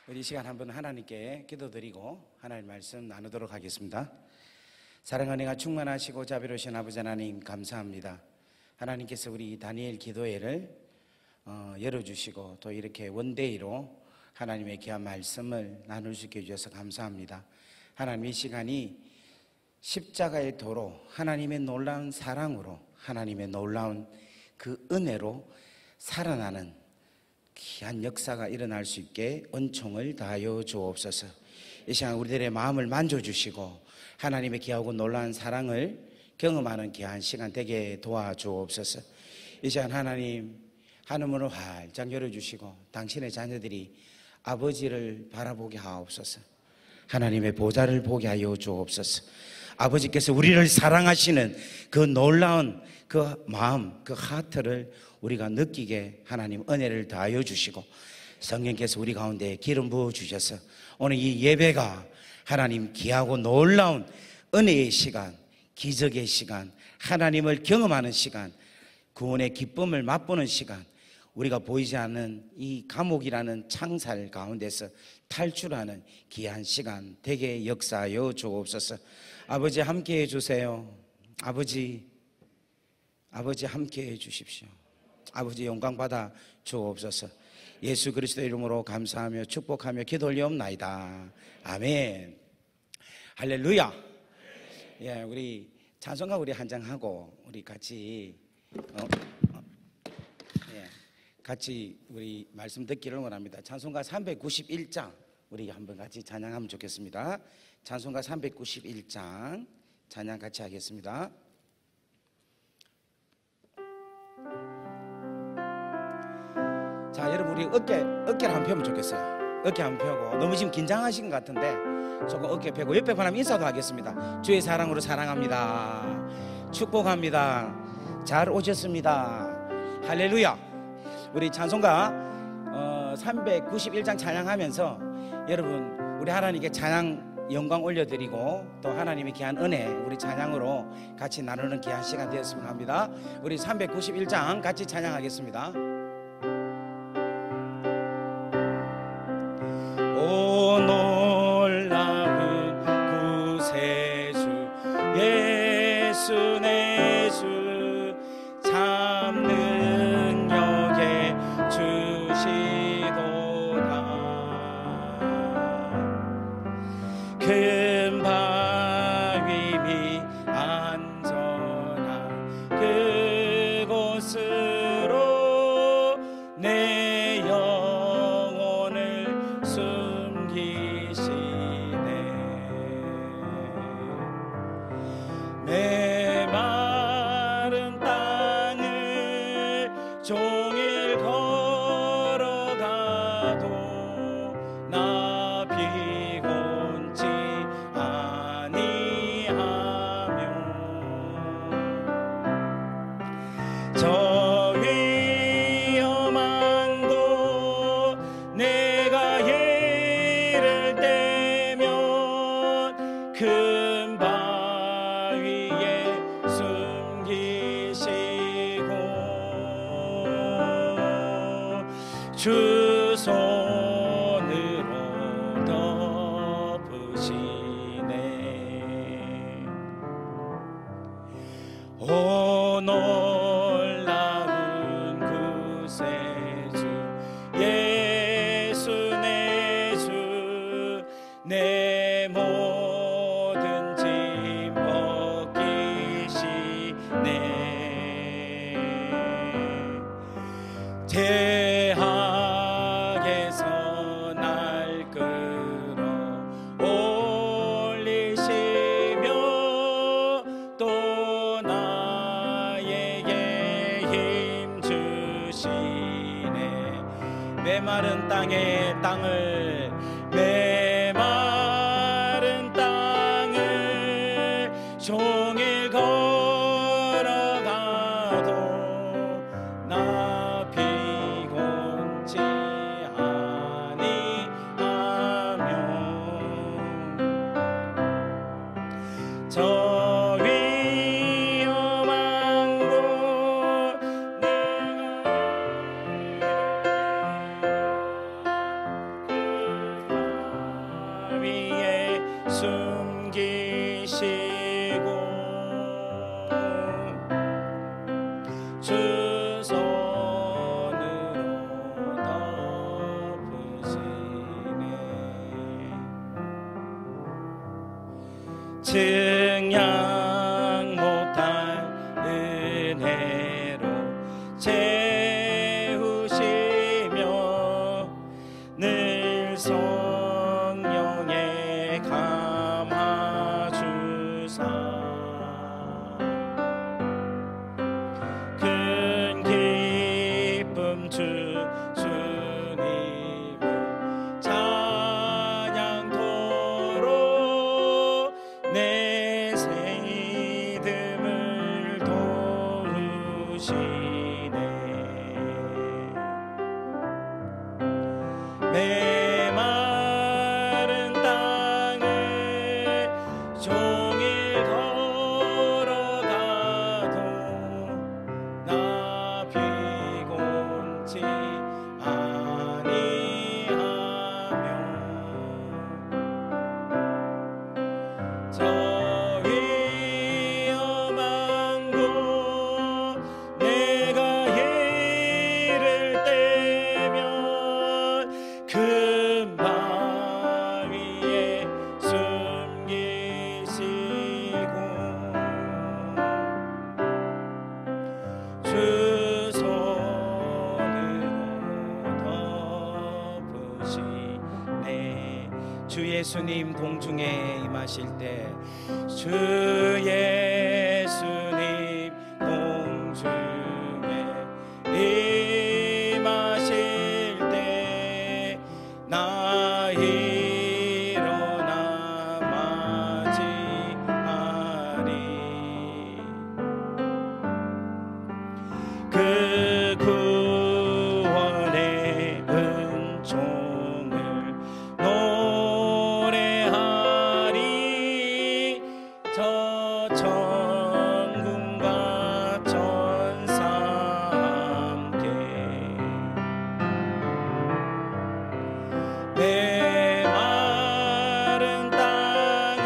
우리 이 시간 한번 하나님께 기도드리고 하나님 말씀 나누도록 하겠습니다. 사랑 은혜가 충만하시고 자비로우신 아버지 하나님 감사합니다. 하나님께서 우리 다니엘 기도회를 열어주시고 또 이렇게 원데이로 하나님의 귀한 말씀을 나눌 수 있게 해주셔서 감사합니다. 하나님, 이 시간이 십자가의 도로 하나님의 놀라운 사랑으로 하나님의 놀라운 그 은혜로 살아나는 귀한 역사가 일어날 수 있게 은총을 다하여 주옵소서. 이 시간 우리들의 마음을 만져주시고 하나님의 귀하고 놀라운 사랑을 경험하는 귀한 시간 되게 도와주옵소서. 이 시간 하나님 하늘문을 활짝 열어주시고 당신의 자녀들이 아버지를 바라보게 하옵소서. 하나님의 보좌를 보게 하여 주옵소서. 아버지께서 우리를 사랑하시는 그 놀라운 그 마음, 그 하트를 우리가 느끼게 하나님 은혜를 다하여 주시고 성령께서 우리 가운데 기름 부어 주셔서 오늘 이 예배가 하나님 귀하고 놀라운 은혜의 시간, 기적의 시간, 하나님을 경험하는 시간, 구원의 기쁨을 맛보는 시간, 우리가 보이지 않는 이 감옥이라는 창살 가운데서 탈출하는 귀한 시간 되게 역사하여 주옵소서. 아버지 함께해 주세요. 아버지 함께해 주십시오. 아버지 영광 받아 주옵소서. 예수 그리스도 이름으로 감사하며 축복하며 기도 올리옵나이다. 아멘. 할렐루야. 예, 우리 찬송가 우리 한장 하고 우리 같이 같이 우리 말씀 듣기를 원합니다. 찬송가 391장 우리 한번 같이 찬양하면 좋겠습니다. 찬송가 391장 찬양 같이 하겠습니다. 자, 여러분 우리 어깨를 한번 펴면 좋겠어요. 어깨 한번 펴고 너무 지금 긴장하신 것 같은데 조금 어깨 펴고 옆에 사람 인사도 하겠습니다. 주의 사랑으로 사랑합니다. 축복합니다. 잘 오셨습니다. 할렐루야. 우리 찬송가 391장 찬양하면서 여러분 우리 하나님께 찬양 영광 올려드리고 또 하나님의 귀한 은혜 우리 찬양으로 같이 나누는 귀한 시간 되었으면 합니다. 우리 391장 같이 찬양하겠습니다. 오 놀라운 구세주 예수 내 주 참 능력에 주시도다. 큰 바위 미 안전한 그곳으로 내 영혼을 숨기시네. 메마른 땅을 종일 걸어가도 나 피곤치 아니하며 저 위험한 곳 내가 예를 떼면 큰 바위에 숨기시고 주 손으로 덮으시네. 오 놀라운 구세주 예수 내 주 내 모든 짐 벗기시네. 대학에서 날 끌어 올리시며 또 나에게 힘 주시네. 메마른 땅을 종일 걸어가도 나 피곤치 아니하며 저 위험한 곳 내가 주 손으로 덮으시네. 증량 못할 은혜로 채우시며 늘 성령에 감화주사 큰 기쁨 주님을 찬양토록 내 믿음을 도우시네. 메마른 땅을 종일 걸어가도 나 비곤치 아니하며 저 위험한 곳 내가 이를 때면 금방 위에 숨기시고 주 손으로 덮으시네. 주 예수님 공중에 임하실 때 주 예수님 공중에 임하실 때 나 일어나 맞이하리. 그 구원의 은총을 노래하리. 저 천군과 천사 함께 메마른 땅을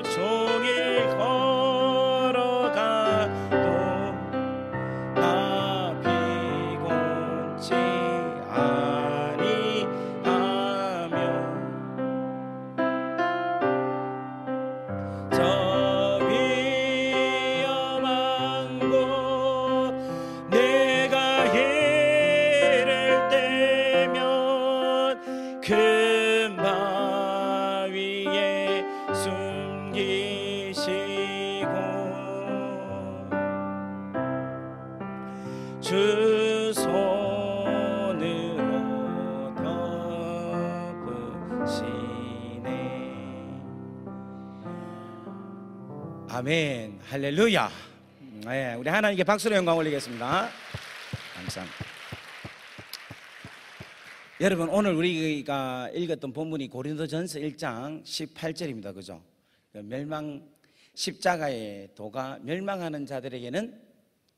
종일 걸어가도 나 비곤치 아니하며 저 위험한 곳 내가 이를 때면 금방 위에 숨기시고 주 손으로 덮으시네. 아멘. 할렐루야. 네, 우리 하나님께 박수로 영광 올리겠습니다. 감사합니다. 여러분, 오늘 우리가 읽었던 본문이 고린도전서 1장 18절입니다. 그죠? 십자가의 도가 멸망하는 자들에게는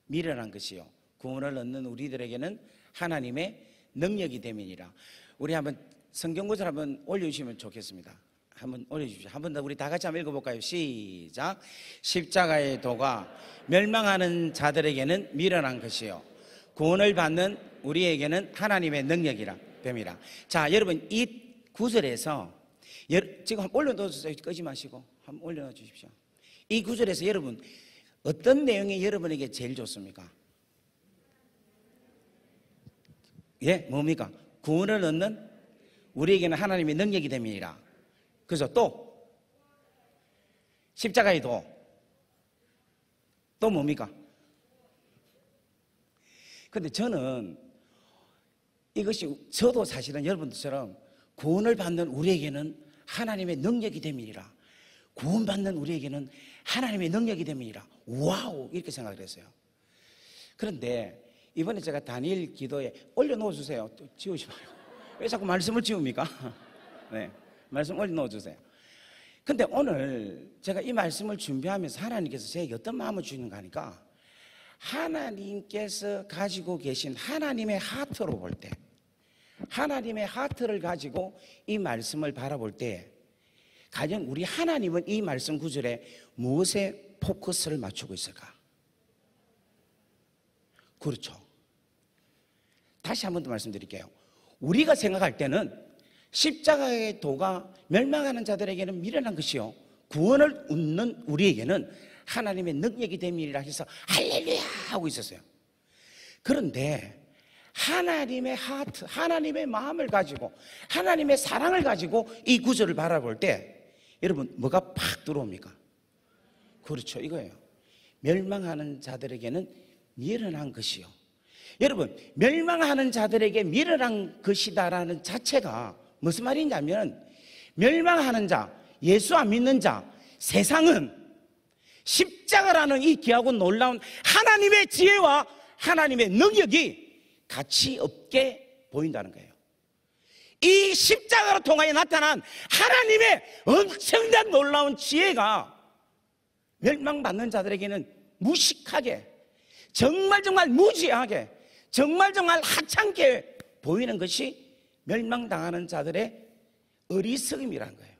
미련한 것이요 구원을 얻는 우리들에게는 하나님의 능력이 됨이니라. 우리 한번 성경구절 한번 올려주시면 좋겠습니다. 한번 올려주십시오. 한 번 더 우리 다 같이 한번 읽어볼까요? 시작. 십자가의 도가 멸망하는 자들에게는 미련한 것이요 구원을 받는 우리에게는 하나님의 능력이라 됨이라. 자, 여러분, 이 구절에서 지금 한번 올려놓으세요. 끄지 마시고 한번 올려놔 주십시오. 이 구절에서 여러분 어떤 내용이 여러분에게 제일 좋습니까? 예, 뭡니까? 구원을 얻는 우리에게는 하나님의 능력이 됨이니라. 그래서 또 십자가의 도, 또 뭡니까? 근데 저는 이것이 저도 사실은 여러분들처럼 구원을 받는 우리에게는 하나님의 능력이 됨이니라, 구원받는 우리에게는 하나님의 능력이 됨이니라, 와우, 이렇게 생각을 했어요. 그런데 이번에 제가 다니엘 기도에 올려놓아 주세요. 또 지우지 말고. 왜 자꾸 말씀을 지웁니까? 네, 말씀 올려놓아 주세요. 근데 오늘 제가 이 말씀을 준비하면서 하나님께서 제게 어떤 마음을 주시는가 하니까, 하나님께서 가지고 계신 하나님의 하트로 볼 때, 하나님의 하트를 가지고 이 말씀을 바라볼 때, 과연 우리 하나님은 이 말씀 구절에 무엇에 포커스를 맞추고 있을까? 그렇죠. 다시 한 번 더 말씀드릴게요. 우리가 생각할 때는 십자가의 도가 멸망하는 자들에게는 미련한 것이요, 구원을 얻는 우리에게는 하나님의 능력이 됨이라 해서 할렐루야 하고 있었어요. 그런데 하나님의 하트, 하나님의 마음을 가지고, 하나님의 사랑을 가지고 이 구절을 바라볼 때 여러분 뭐가 팍 들어옵니까? 그렇죠, 이거예요. 멸망하는 자들에게는 미련한 것이요. 여러분, 멸망하는 자들에게 미련한 것이다라는 자체가 무슨 말이냐면, 멸망하는 자, 예수 안 믿는 자, 세상은 십자가라는 이 귀하고 놀라운 하나님의 지혜와 하나님의 능력이 가치 없게 보인다는 거예요. 이 십자가로 통하여 나타난 하나님의 엄청난 놀라운 지혜가 멸망받는 자들에게는 무식하게, 정말 무지하게, 정말 하찮게 보이는 것이 멸망당하는 자들의 어리석음이라는 거예요.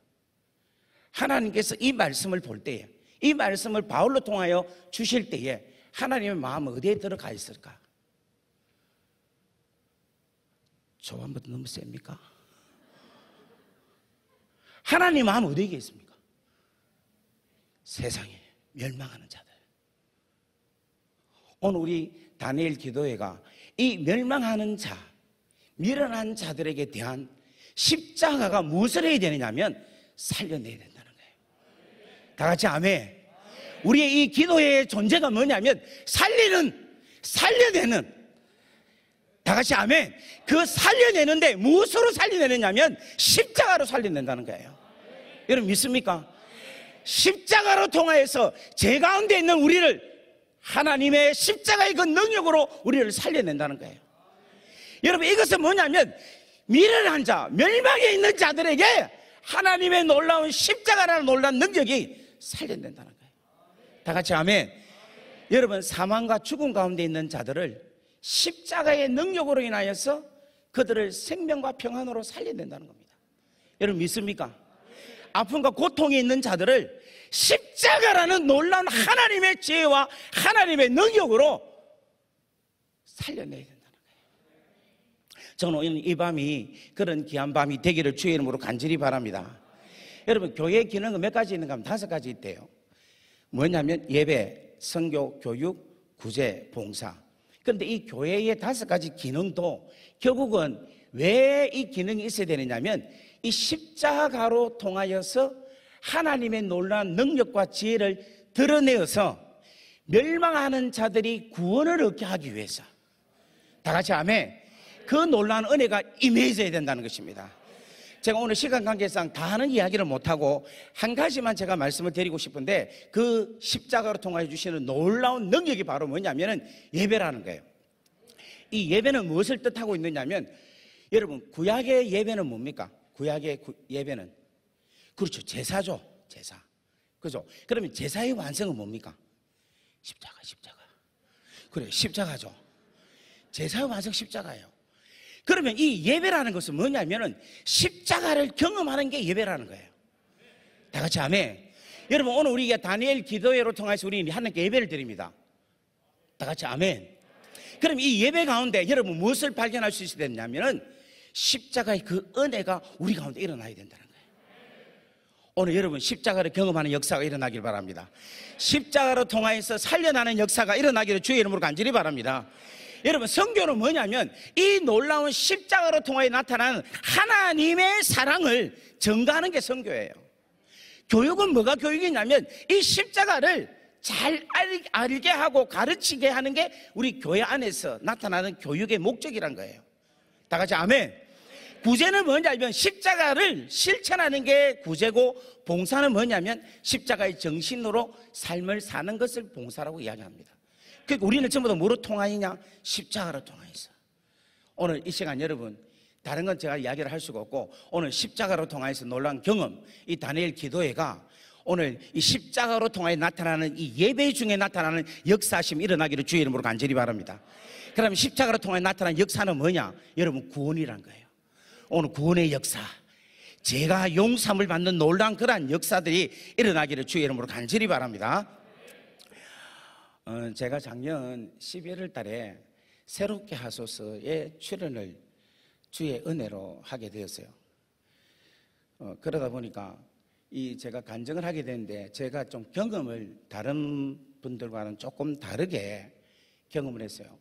하나님께서 이 말씀을 볼 때에, 이 말씀을 바울로 통하여 주실 때에 하나님의 마음은 어디에 들어가 있을까? 조반부터 너무 셉니까? 하나님의 마음은 어디에 있습니까? 세상에 멸망하는 자들. 오늘 우리 다니엘 기도회가 이 멸망하는 자, 미련한 자들에게 대한 십자가가 무엇을 해야 되느냐면 살려내야 된다는 거예요. 다 같이 아멘. 우리의 이 기도회의 존재가 뭐냐면 살려내는, 다 같이 아멘. 그 살려내는데 무엇으로 살려내느냐면 십자가로 살려낸다는 거예요. 여러분 믿습니까? 십자가로 통하여서 제 가운데 있는 우리를 하나님의 십자가의 그 능력으로 우리를 살려낸다는 거예요. 여러분 이것은 뭐냐면 미련한 자, 멸망에 있는 자들에게 하나님의 놀라운 십자가라는 놀라운 능력이 살려낸다는 거예요. 다 같이 아멘. 여러분 사망과 죽음 가운데 있는 자들을 십자가의 능력으로 인하여서 그들을 생명과 평안으로 살려낸다는 겁니다. 여러분 믿습니까? 아픔과 고통에 있는 자들을 십자가라는 놀라운 하나님의 지혜와 하나님의 능력으로 살려내야 된다는 거예요. 저는 오늘 이 밤이 그런 귀한 밤이 되기를 주의 이름으로 간절히 바랍니다. 여러분 교회의 기능은 몇 가지 있는가 하면 5가지 있대요. 뭐냐면 예배, 선교, 교육, 구제, 봉사. 그런데 이 교회의 5가지 기능도 결국은 왜 이 기능이 있어야 되느냐면 이 십자가로 통하여서 하나님의 놀라운 능력과 지혜를 드러내어서 멸망하는 자들이 구원을 얻게 하기 위해서, 다 같이 아멘. 그 놀라운 은혜가 임해져야 된다는 것입니다. 제가 오늘 시간 관계상 다 하는 이야기를 못하고 한 가지만 제가 말씀을 드리고 싶은데, 그 십자가로 통하여 주시는 놀라운 능력이 바로 뭐냐면 예배라는 거예요. 이 예배는 무엇을 뜻하고 있느냐면, 여러분 구약의 예배는 뭡니까? 구약의 예배는 그렇죠, 제사죠. 제사. 그죠? 그러면 제사의 완성은 뭡니까? 십자가. 그래, 십자가죠. 제사의 완성 십자가예요. 그러면 이 예배라는 것은 뭐냐면은 십자가를 경험하는 게 예배라는 거예요. 다 같이 아멘. 여러분 오늘 우리가 다니엘 기도회로 통해서 우리 하나님께 예배를 드립니다. 다 같이 아멘. 그럼 이 예배 가운데 여러분 무엇을 발견할 수 있어야 되냐면은 십자가의 그 은혜가 우리 가운데 일어나야 된다는 거예요. 오늘 여러분 십자가를 경험하는 역사가 일어나길 바랍니다. 십자가로 통하여서 살려나는 역사가 일어나기를 주의 이름으로 간절히 바랍니다. 여러분 선교는 뭐냐면 이 놀라운 십자가로 통하여 나타나는 하나님의 사랑을 전가하는 게 선교예요. 교육은 뭐가 교육이냐면 이 십자가를 잘 알게 하고 가르치게 하는 게 우리 교회 안에서 나타나는 교육의 목적이란 거예요. 다 같이 아멘. 구제는 뭐냐면 십자가를 실천하는 게 구제고, 봉사는 뭐냐면 십자가의 정신으로 삶을 사는 것을 봉사라고 이야기합니다. 그러니까 우리는 전부 다 뭐로 통하느냐? 십자가로 통하여서. 오늘 이 시간 여러분 다른 건 제가 이야기를 할 수가 없고, 오늘 십자가로 통하여서 놀라운 경험, 이 다니엘 기도회가 오늘 이 십자가로 통하여 나타나는 이 예배 중에 나타나는 역사심이 일어나기를 주의 이름으로 간절히 바랍니다. 그러면 십자가로 통하여 나타나는 역사는 뭐냐? 여러분 구원이란 거예요. 오늘 구원의 역사, 제가 용서함을 받는 놀라운 그러한 역사들이 일어나기를 주의 이름으로 간절히 바랍니다. 제가 작년 12월 달에 새롭게 하소서에 출연을 주의 은혜로 하게 되었어요. 그러다 보니까 제가 간증을 하게 되는데 제가 좀 경험을 다른 분들과는 조금 다르게 경험을 했어요.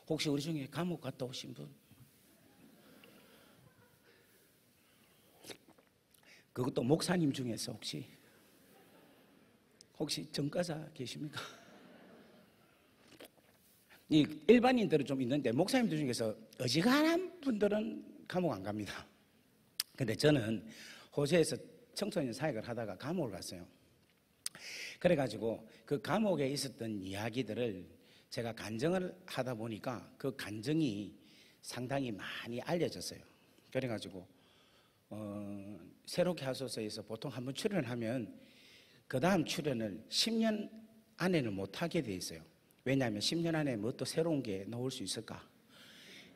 혹시 우리 중에 감옥 갔다 오신 분? 그것도 목사님 중에서 혹시 전과자 계십니까? 이 일반인들은 좀 있는데 목사님들 중에서 어지간한 분들은 감옥 안 갑니다. 근데 저는 호주에서 청소년 사역을 하다가 감옥을 갔어요. 그래가지고 그 감옥에 있었던 이야기들을 제가 간증을 하다 보니까 그 간증이 상당히 많이 알려졌어요. 그래가지고 새롭게 하소서에서 보통 한번 출연하면 그 다음 출연을 10년 안에는 못하게 돼 있어요. 왜냐하면 10년 안에 뭐 또 새로운 게 나올 수 있을까?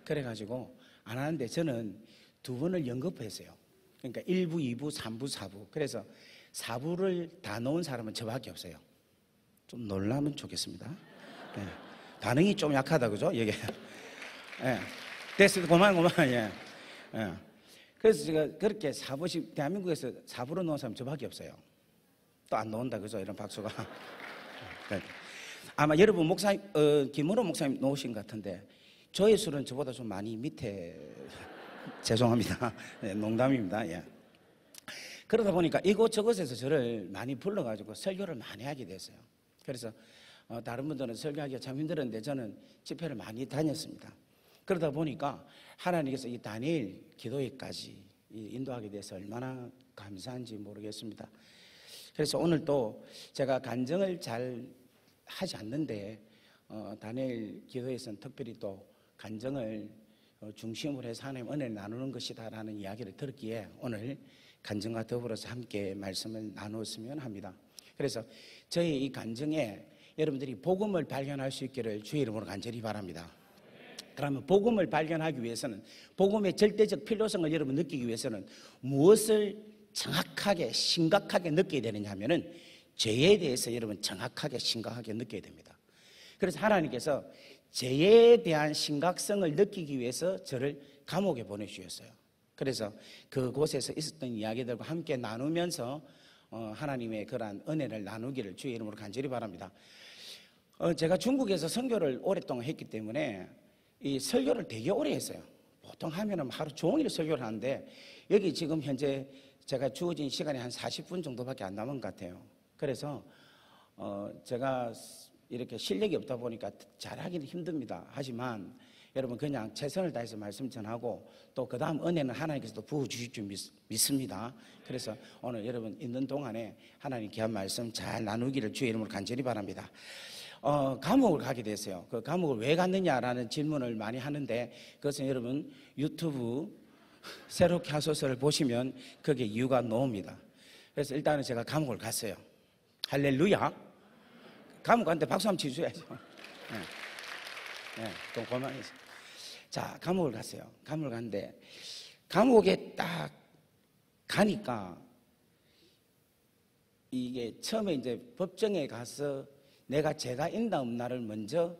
그래가지고 안 하는데 저는 2번을 연급했어요. 그러니까 1부, 2부, 3부, 4부. 그래서 4부를 다 넣은 사람은 저밖에 없어요. 좀 놀라면 좋겠습니다. 네. 반응이 좀 약하다, 그죠? 이게. 네. 됐어요. 고마워요. 예. 예. 그래서 제가 그렇게 4부씩, 대한민국에서 4부로 넣은 사람 저밖에 없어요. 또 안 넣는다, 그죠? 이런 박수가. 아마 여러분 목사님, 김은호 목사님 놓으신 것 같은데 조회수는 저보다 좀 많이 밑에 죄송합니다. 네, 농담입니다. 예. 그러다 보니까 이곳저곳에서 저를 많이 불러가지고 설교를 많이 하게 됐어요. 그래서 다른 분들은 설교하기가 참 힘들었는데 저는 집회를 많이 다녔습니다. 그러다 보니까 하나님께서 이 다니엘 기도회까지 인도하게 돼서 얼마나 감사한지 모르겠습니다. 그래서 오늘 또 제가 간증을 잘 하지 않는데 다니엘 기도회에서는 특별히 또 간증을 중심으로 해서 하나님 은혜를 나누는 것이다라는 이야기를 들었기에 오늘 간증과 더불어서 함께 말씀을 나누었으면 합니다. 그래서 저희 이 간증에 여러분들이 복음을 발견할 수 있기를 주의 이름으로 간절히 바랍니다. 그러면 복음을 발견하기 위해서는 복음의 절대적 필요성을 여러분 느끼기 위해서는 무엇을 정확하게 심각하게 느껴야 되느냐 하면은 죄에 대해서 여러분 정확하게 심각하게 느껴야 됩니다. 그래서 하나님께서 죄에 대한 심각성을 느끼기 위해서 저를 감옥에 보내주셨어요. 그래서 그곳에서 있었던 이야기들과 함께 나누면서 하나님의 그러한 은혜를 나누기를 주의 이름으로 간절히 바랍니다. 제가 중국에서 선교를 오랫동안 했기 때문에 이 설교를 되게 오래 했어요. 보통 하면은 하루 종일 설교를 하는데 여기 지금 현재 제가 주어진 시간이 한 40분 정도밖에 안 남은 것 같아요. 그래서 제가 이렇게 실력이 없다 보니까 잘하기는 힘듭니다. 하지만 여러분 그냥 최선을 다해서 말씀 전하고 또 그 다음 은혜는 하나님께서도 부어주실 줄 믿습니다. 그래서 오늘 여러분 있는 동안에 하나님 귀한 말씀 잘 나누기를 주의 이름으로 간절히 바랍니다. 감옥을 가게 됐어요. 그 감옥을 왜 갔느냐라는 질문을 많이 하는데 그것은 여러분 유튜브 새롭게 하소서를 보시면 그게 이유가 나옵니다. 그래서 일단은 제가 감옥을 갔어요. 할렐루야. 감옥 갔는데 박수 한번 치셔야죠. 네, 좀 고마워서. 자, 감옥을 갔어요. 감옥을 갔는데 감옥에 딱 가니까 이게 처음에 이제 법정에 가서 내가 죄가 있나 없나를 먼저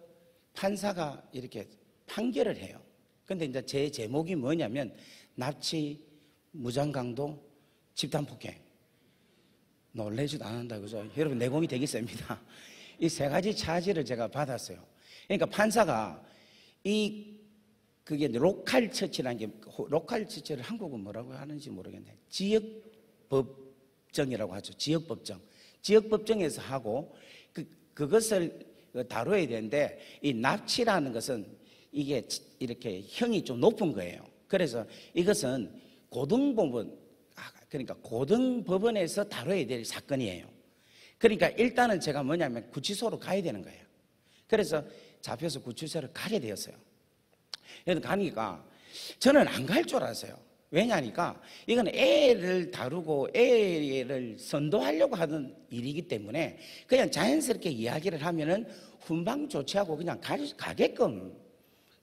판사가 이렇게 판결을 해요. 근데 이제 제 제목이 뭐냐면 납치, 무장강도, 집단폭행. 놀라지도 않는다, 그죠? 여러분, 내공이 되게 셉니다. 이 세 가지 차지를 제가 받았어요. 그러니까 판사가 그게 로컬 처치라는 게, 로컬 처치를 한국은 뭐라고 하는지 모르겠네. 지역법정이라고 하죠. 지역법정. 지역법정에서 하고, 그것을 다뤄야 되는데, 이 납치라는 것은 이게 이렇게 형이 좀 높은 거예요. 그래서 이것은 그러니까 고등법원에서 다뤄야 될 사건이에요. 그러니까 일단은 제가 뭐냐면 구치소로 가야 되는 거예요. 그래서 잡혀서 구치소를 가게 되었어요. 그래서 가니까 저는 안 갈 줄 알았어요. 왜냐니까 이건 애를 다루고 애를 선도하려고 하는 일이기 때문에 그냥 자연스럽게 이야기를 하면은 훈방 조치하고 그냥 가게끔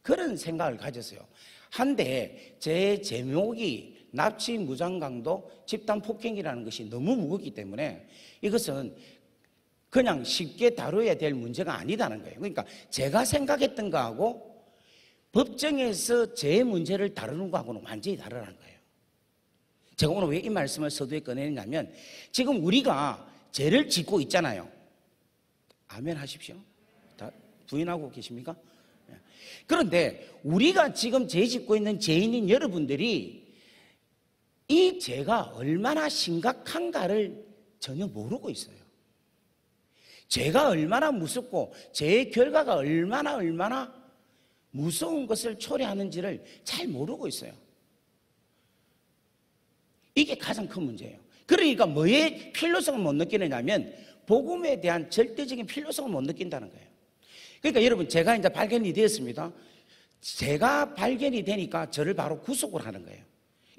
그런 생각을 가졌어요. 한데 제 제목이 납치, 무장강도, 집단폭행이라는 것이 너무 무겁기 때문에 이것은 그냥 쉽게 다뤄야 될 문제가 아니다는 거예요. 그러니까 제가 생각했던 거하고 법정에서 제 문제를 다루는 거하고는 완전히 다르다는 거예요. 제가 오늘 왜 이 말씀을 서두에 꺼내냐면 지금 우리가 죄를 짓고 있잖아요. 아멘 하십시오. 다 부인하고 계십니까? 그런데 우리가 지금 죄 짓고 있는 죄인인 여러분들이 이 죄가 얼마나 심각한가를 전혀 모르고 있어요. 죄가 얼마나 무섭고 죄의 결과가 얼마나 무서운 것을 초래하는지를 잘 모르고 있어요. 이게 가장 큰 문제예요. 그러니까 뭐의 필요성을 못 느끼느냐면 복음에 대한 절대적인 필요성을 못 느낀다는 거예요. 그러니까 여러분 제가 이제 발견이 되었습니다. 제가 발견이 되니까 저를 바로 구속을 하는 거예요.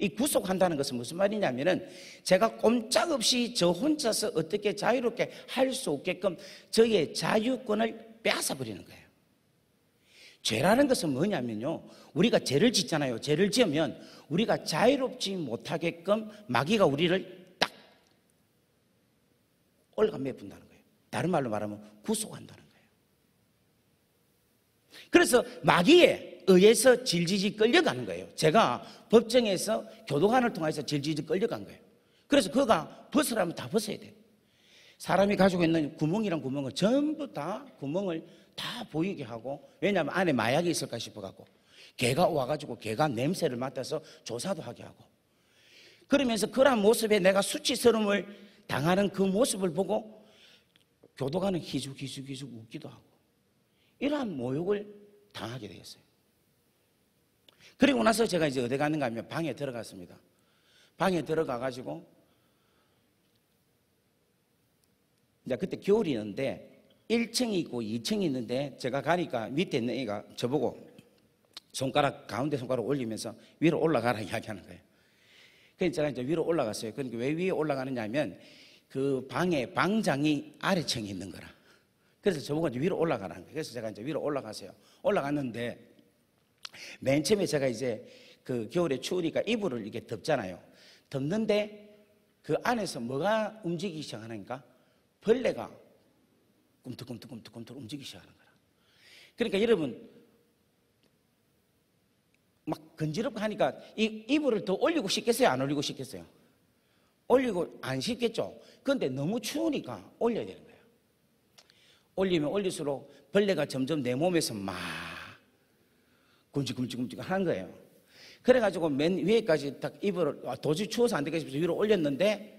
이 구속한다는 것은 무슨 말이냐면은 제가 꼼짝없이 저 혼자서 어떻게 자유롭게 할 수 없게끔 저의 자유권을 빼앗아 버리는 거예요. 죄라는 것은 뭐냐면요, 우리가 죄를 짓잖아요. 죄를 지으면 우리가 자유롭지 못하게끔 마귀가 우리를 딱 올가 매푼다는 거예요. 다른 말로 말하면 구속한다는 거예요. 그래서 마귀에 의해서 질질질 끌려가는 거예요. 제가 법정에서 교도관을 통해서 질질질 끌려간 거예요. 그래서 그가 벗으라면 다 벗어야 돼요. 사람이 가지고 있는 구멍이란 구멍을 전부 다 구멍을 다 보이게 하고, 왜냐하면 안에 마약이 있을까 싶어갖고 걔가 와가지고 걔가 냄새를 맡아서 조사도 하게 하고, 그러면서 그런 모습에 내가 수치스러움을 당하는 그 모습을 보고 교도관은 기죽기죽 웃기도 하고 이러한 모욕을 당하게 되었어요. 그리고 나서 제가 이제 어디 가는가 하면 방에 들어갔습니다. 방에 들어가가지고 이제 그때 겨울이었는데 1층이 있고 2층이 있는데 제가 가니까 밑에 있는 애가 저보고 가운데 손가락 올리면서 위로 올라가라 이야기하는 거예요. 그래서 제가 이제 위로 올라갔어요. 그러니까 왜 위에 올라가느냐 하면 그 방에 방장이 아래층에 있는 거라. 그래서 저보고 이제 위로 올라가라는 거예요. 그래서 제가 이제 위로 올라갔어요. 올라갔는데 맨 처음에 제가 이제 그 겨울에 추우니까 이불을 이렇게 덮잖아요. 덮는데 그 안에서 뭐가 움직이기 시작하니까 벌레가 꿈틀꿈틀 움직이기 시작하는 거라. 그러니까 여러분 막 건지럽고 하니까 이 이불을 더 올리고 싶겠어요? 안 올리고 싶겠어요? 올리고 안 싶겠죠? 그런데 너무 추우니까 올려야 되는 거예요. 올리면 올릴수록 벌레가 점점 내 몸에서 막 굶직굶직굶직 하는 거예요. 그래가지고 맨 위에까지 딱 이불을 도저히 추워서 안 되겠어 위로 올렸는데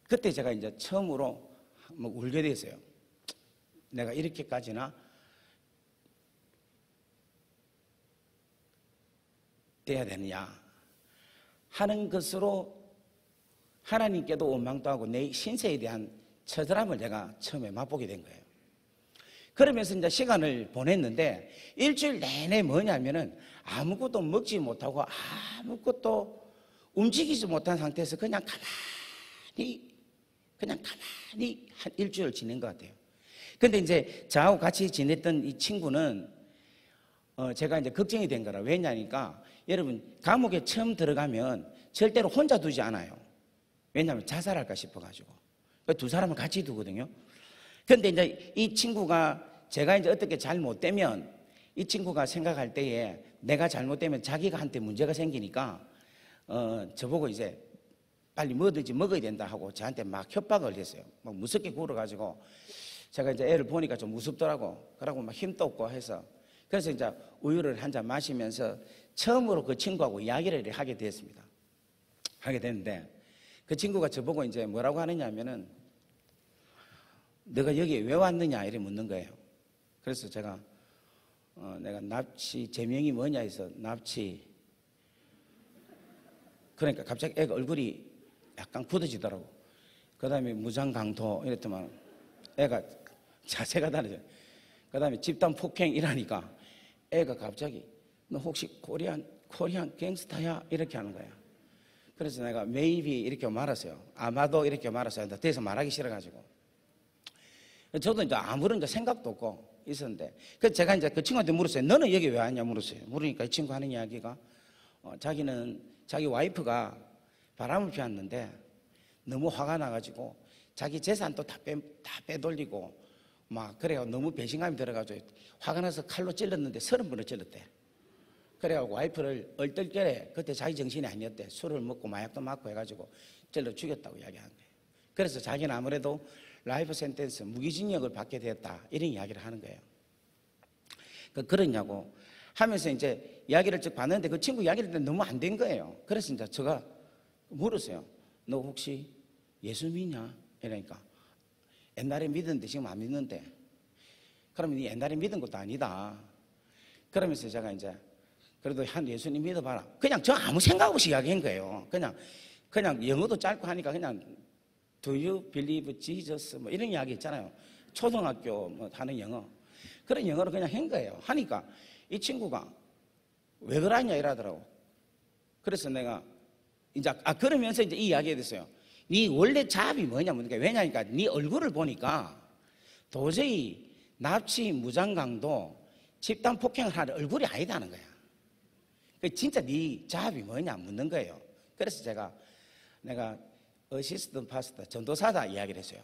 그때 제가 이제 처음으로 뭐 울게 됐어요. 내가 이렇게까지나 돼야 되느냐 하는 것으로 하나님께도 원망도 하고 내 신세에 대한 처절함을 내가 처음에 맛보게 된 거예요. 그러면서 이제 시간을 보냈는데 일주일 내내 뭐냐면은 아무것도 먹지 못하고 아무것도 움직이지 못한 상태에서 그냥 가만히 한 일주일 지낸 것 같아요. 근데 이제 저하고 같이 지냈던 이 친구는 제가 이제 걱정이 된 거라. 왜냐니까 여러분 감옥에 처음 들어가면 절대로 혼자 두지 않아요. 왜냐하면 자살할까 싶어가지고 두 사람을 같이 두거든요. 그런데 이제 이 친구가 제가 이제 어떻게 잘못되면 이 친구가 생각할 때에 내가 잘못되면 자기가 한테 문제가 생기니까 저보고 이제 빨리 뭐든지 먹어야 된다 하고 저한테 막 협박을 했어요. 막 무섭게 굴어가지고 제가 이제 애를 보니까 좀 무섭더라고. 그러고 막 힘도 없고 해서 그래서 이제 우유를 한 잔 마시면서 처음으로 그 친구하고 이야기를 하게 됐습니다. 하게 됐는데 그 친구가 저보고 이제 뭐라고 하느냐 하면은 너가 여기에 왜 왔느냐 이렇게 묻는 거예요. 그래서 제가 내가 납치 제명이 뭐냐 해서 납치 그러니까 갑자기 애가 얼굴이 약간 굳어지더라고. 그 다음에 무장강도 이랬더만 애가 자세가 다르죠. 그 다음에 집단 폭행 이라니까 애가 갑자기 너 혹시 코리안 갱스타야? 이렇게 하는 거야. 그래서 내가 maybe 이렇게 말았어요. 아마도 이렇게 말았어요. 대해서 말하기 싫어가지고. 저도 이제 아무런 생각도 없고 있었는데 그래서 제가 이제 그 친구한테 물었어요. 너는 여기 왜 왔냐 물었어요. 물으니까 이 친구 하는 이야기가 자기는 자기 와이프가 바람을 피웠는데 너무 화가 나가지고 자기 재산도 다 빼돌리고 막 그래요. 너무 배신감이 들어가지고 화가 나서 칼로 찔렀는데 30번을 찔렀대. 그래갖고 와이프를 얼떨결에 그때 자기 정신이 아니었대. 술을 먹고 마약도 맞고 해가지고 찔러 죽였다고 이야기하는 거예요. 그래서 자기는 아무래도 라이프 센텐스 무기징역을 받게 되었다 이런 이야기를 하는 거예요. 그러냐고 하면서 이제 이야기를 쭉 봤는데 그 친구 이야기를 듣는데 너무 안 된 거예요. 그래서 이제 제가 물었어요. 너 혹시 예수 믿냐? 이러니까 옛날에 믿었는데 지금 안 믿는데. 그러면 옛날에 믿은 것도 아니다. 그러면서 제가 이제 그래도 한 예수님 믿어봐라. 그냥 저 아무 생각 없이 이야기한 거예요. 그냥 영어도 짧고 하니까 그냥 Do you believe Jesus? 뭐 이런 이야기 있잖아요. 초등학교 뭐 하는 영어. 그런 영어로 그냥 한 거예요. 하니까 이 친구가 왜 그러냐 이러더라고. 그래서 내가 이제 그러면서 이제 이 이야기가 됐어요. 네 원래 자업이 뭐냐면 왜냐니까 네 얼굴을 보니까 도저히 납치 무장강도 집단 폭행을 하는 얼굴이 아니다는 거야. 진짜 네 자업이 뭐냐 묻는 거예요. 그래서 내가 어시스턴트 파스터 전도사다 이야기를 했어요.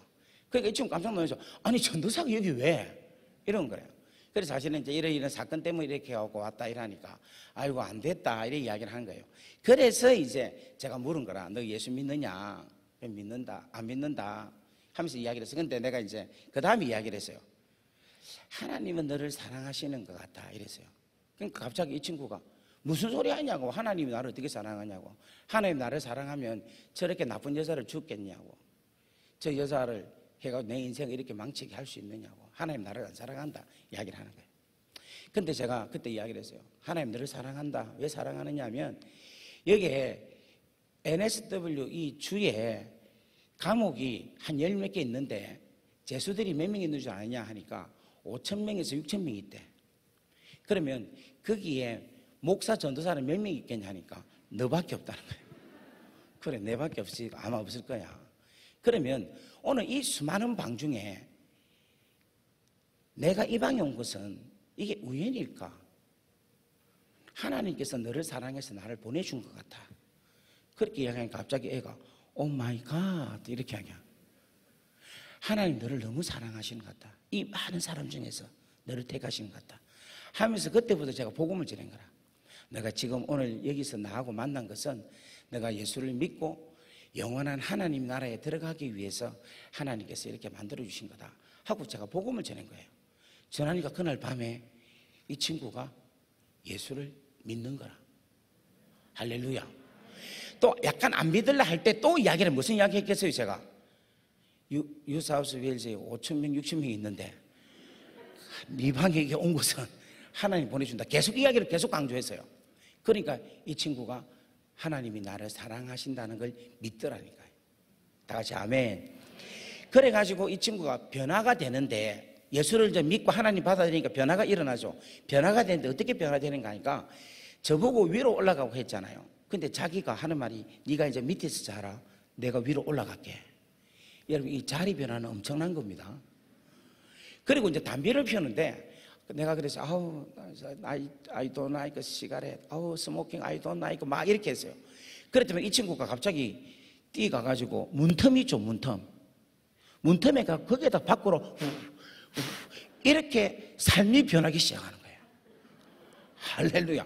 그러니까 이 친구 깜짝 놀라서 아니 전도사가 여기 왜? 이런 거예요. 그래서 사실은 이제 이런 사건 때문에 이렇게 하고 왔다 이러니까 아이고 안 됐다 이렇게 이야기를 하는 거예요. 그래서 이제 제가 물은 거라. 너 예수 믿느냐? 믿는다 안 믿는다 하면서 이야기를 했어요. 근데 내가 이제 그 다음에 이야기를 했어요. 하나님은 너를 사랑하시는 것 같다 이랬어요. 그러니까 갑자기 이 친구가 무슨 소리 하냐고. 하나님이 나를 어떻게 사랑하냐고. 하나님 나를 사랑하면 저렇게 나쁜 여자를 죽겠냐고. 저 여자를 해가지고 내 인생을 이렇게 망치게 할 수 있느냐고. 하나님 나를 안 사랑한다 이야기를 하는 거예요. 근데 제가 그때 이야기를 했어요. 하나님 너를 사랑한다. 왜 사랑하느냐 하면 여기에 NSW 이 주에 감옥이 한 10몇 개 있는데 죄수들이 몇 명 있는 줄 아느냐 하니까 5,000명에서 6,000명이 있대. 그러면 거기에 목사 전도사는 몇 명 있겠냐 하니까 너밖에 없다는 거예요. 그래 내밖에 없지 아마 없을 거야. 그러면 오늘 이 수많은 방 중에 내가 이 방에 온 것은 이게 우연일까? 하나님께서 너를 사랑해서 나를 보내준 것 같아. 그렇게 이야기하니까 갑자기 애가 오 마이 갓 이렇게 하냐. 하나님 너를 너무 사랑하시는 것 같다. 이 많은 사람 중에서 너를 택하시는 것 같다 하면서 그때부터 제가 복음을 전한 거라. 내가 지금 오늘 여기서 나하고 만난 것은 내가 예수를 믿고 영원한 하나님 나라에 들어가기 위해서 하나님께서 이렇게 만들어주신 거다 하고 제가 복음을 전한 거예요. 전하니까 그날 밤에 이 친구가 예수를 믿는 거라. 할렐루야. 또 약간 안 믿을라 할 때 또 이야기를 무슨 이야기 했겠어요 제가. 뉴사우스 웨일즈에 5,000명 6,000명이 있는데 네 방에 온 것은 하나님 보내준다. 계속 이야기를 계속 강조했어요. 그러니까 이 친구가 하나님이 나를 사랑하신다는 걸 믿더라니까요. 다 같이 아멘. 그래가지고 이 친구가 변화가 되는데 예수를 좀 믿고 하나님 받아들이니까 변화가 일어나죠. 변화가 되는데 어떻게 변화되는가 하니까 저보고 위로 올라가고 했잖아요. 근데 자기가 하는 말이 네가 이제 밑에서 자라 내가 위로 올라갈게. 여러분 이 자리 변화는 엄청난 겁니다. 그리고 이제 담배를 피우는데 내가 그래서 I don't like cigarette, smoking, I don't like 막 이렇게 했어요. 그랬더니 이 친구가 갑자기 뛰어가가지고 문틈이 있죠 문틈에 가 거기에다 밖으로 이렇게 삶이 변하기 시작하는 거예요. 할렐루야.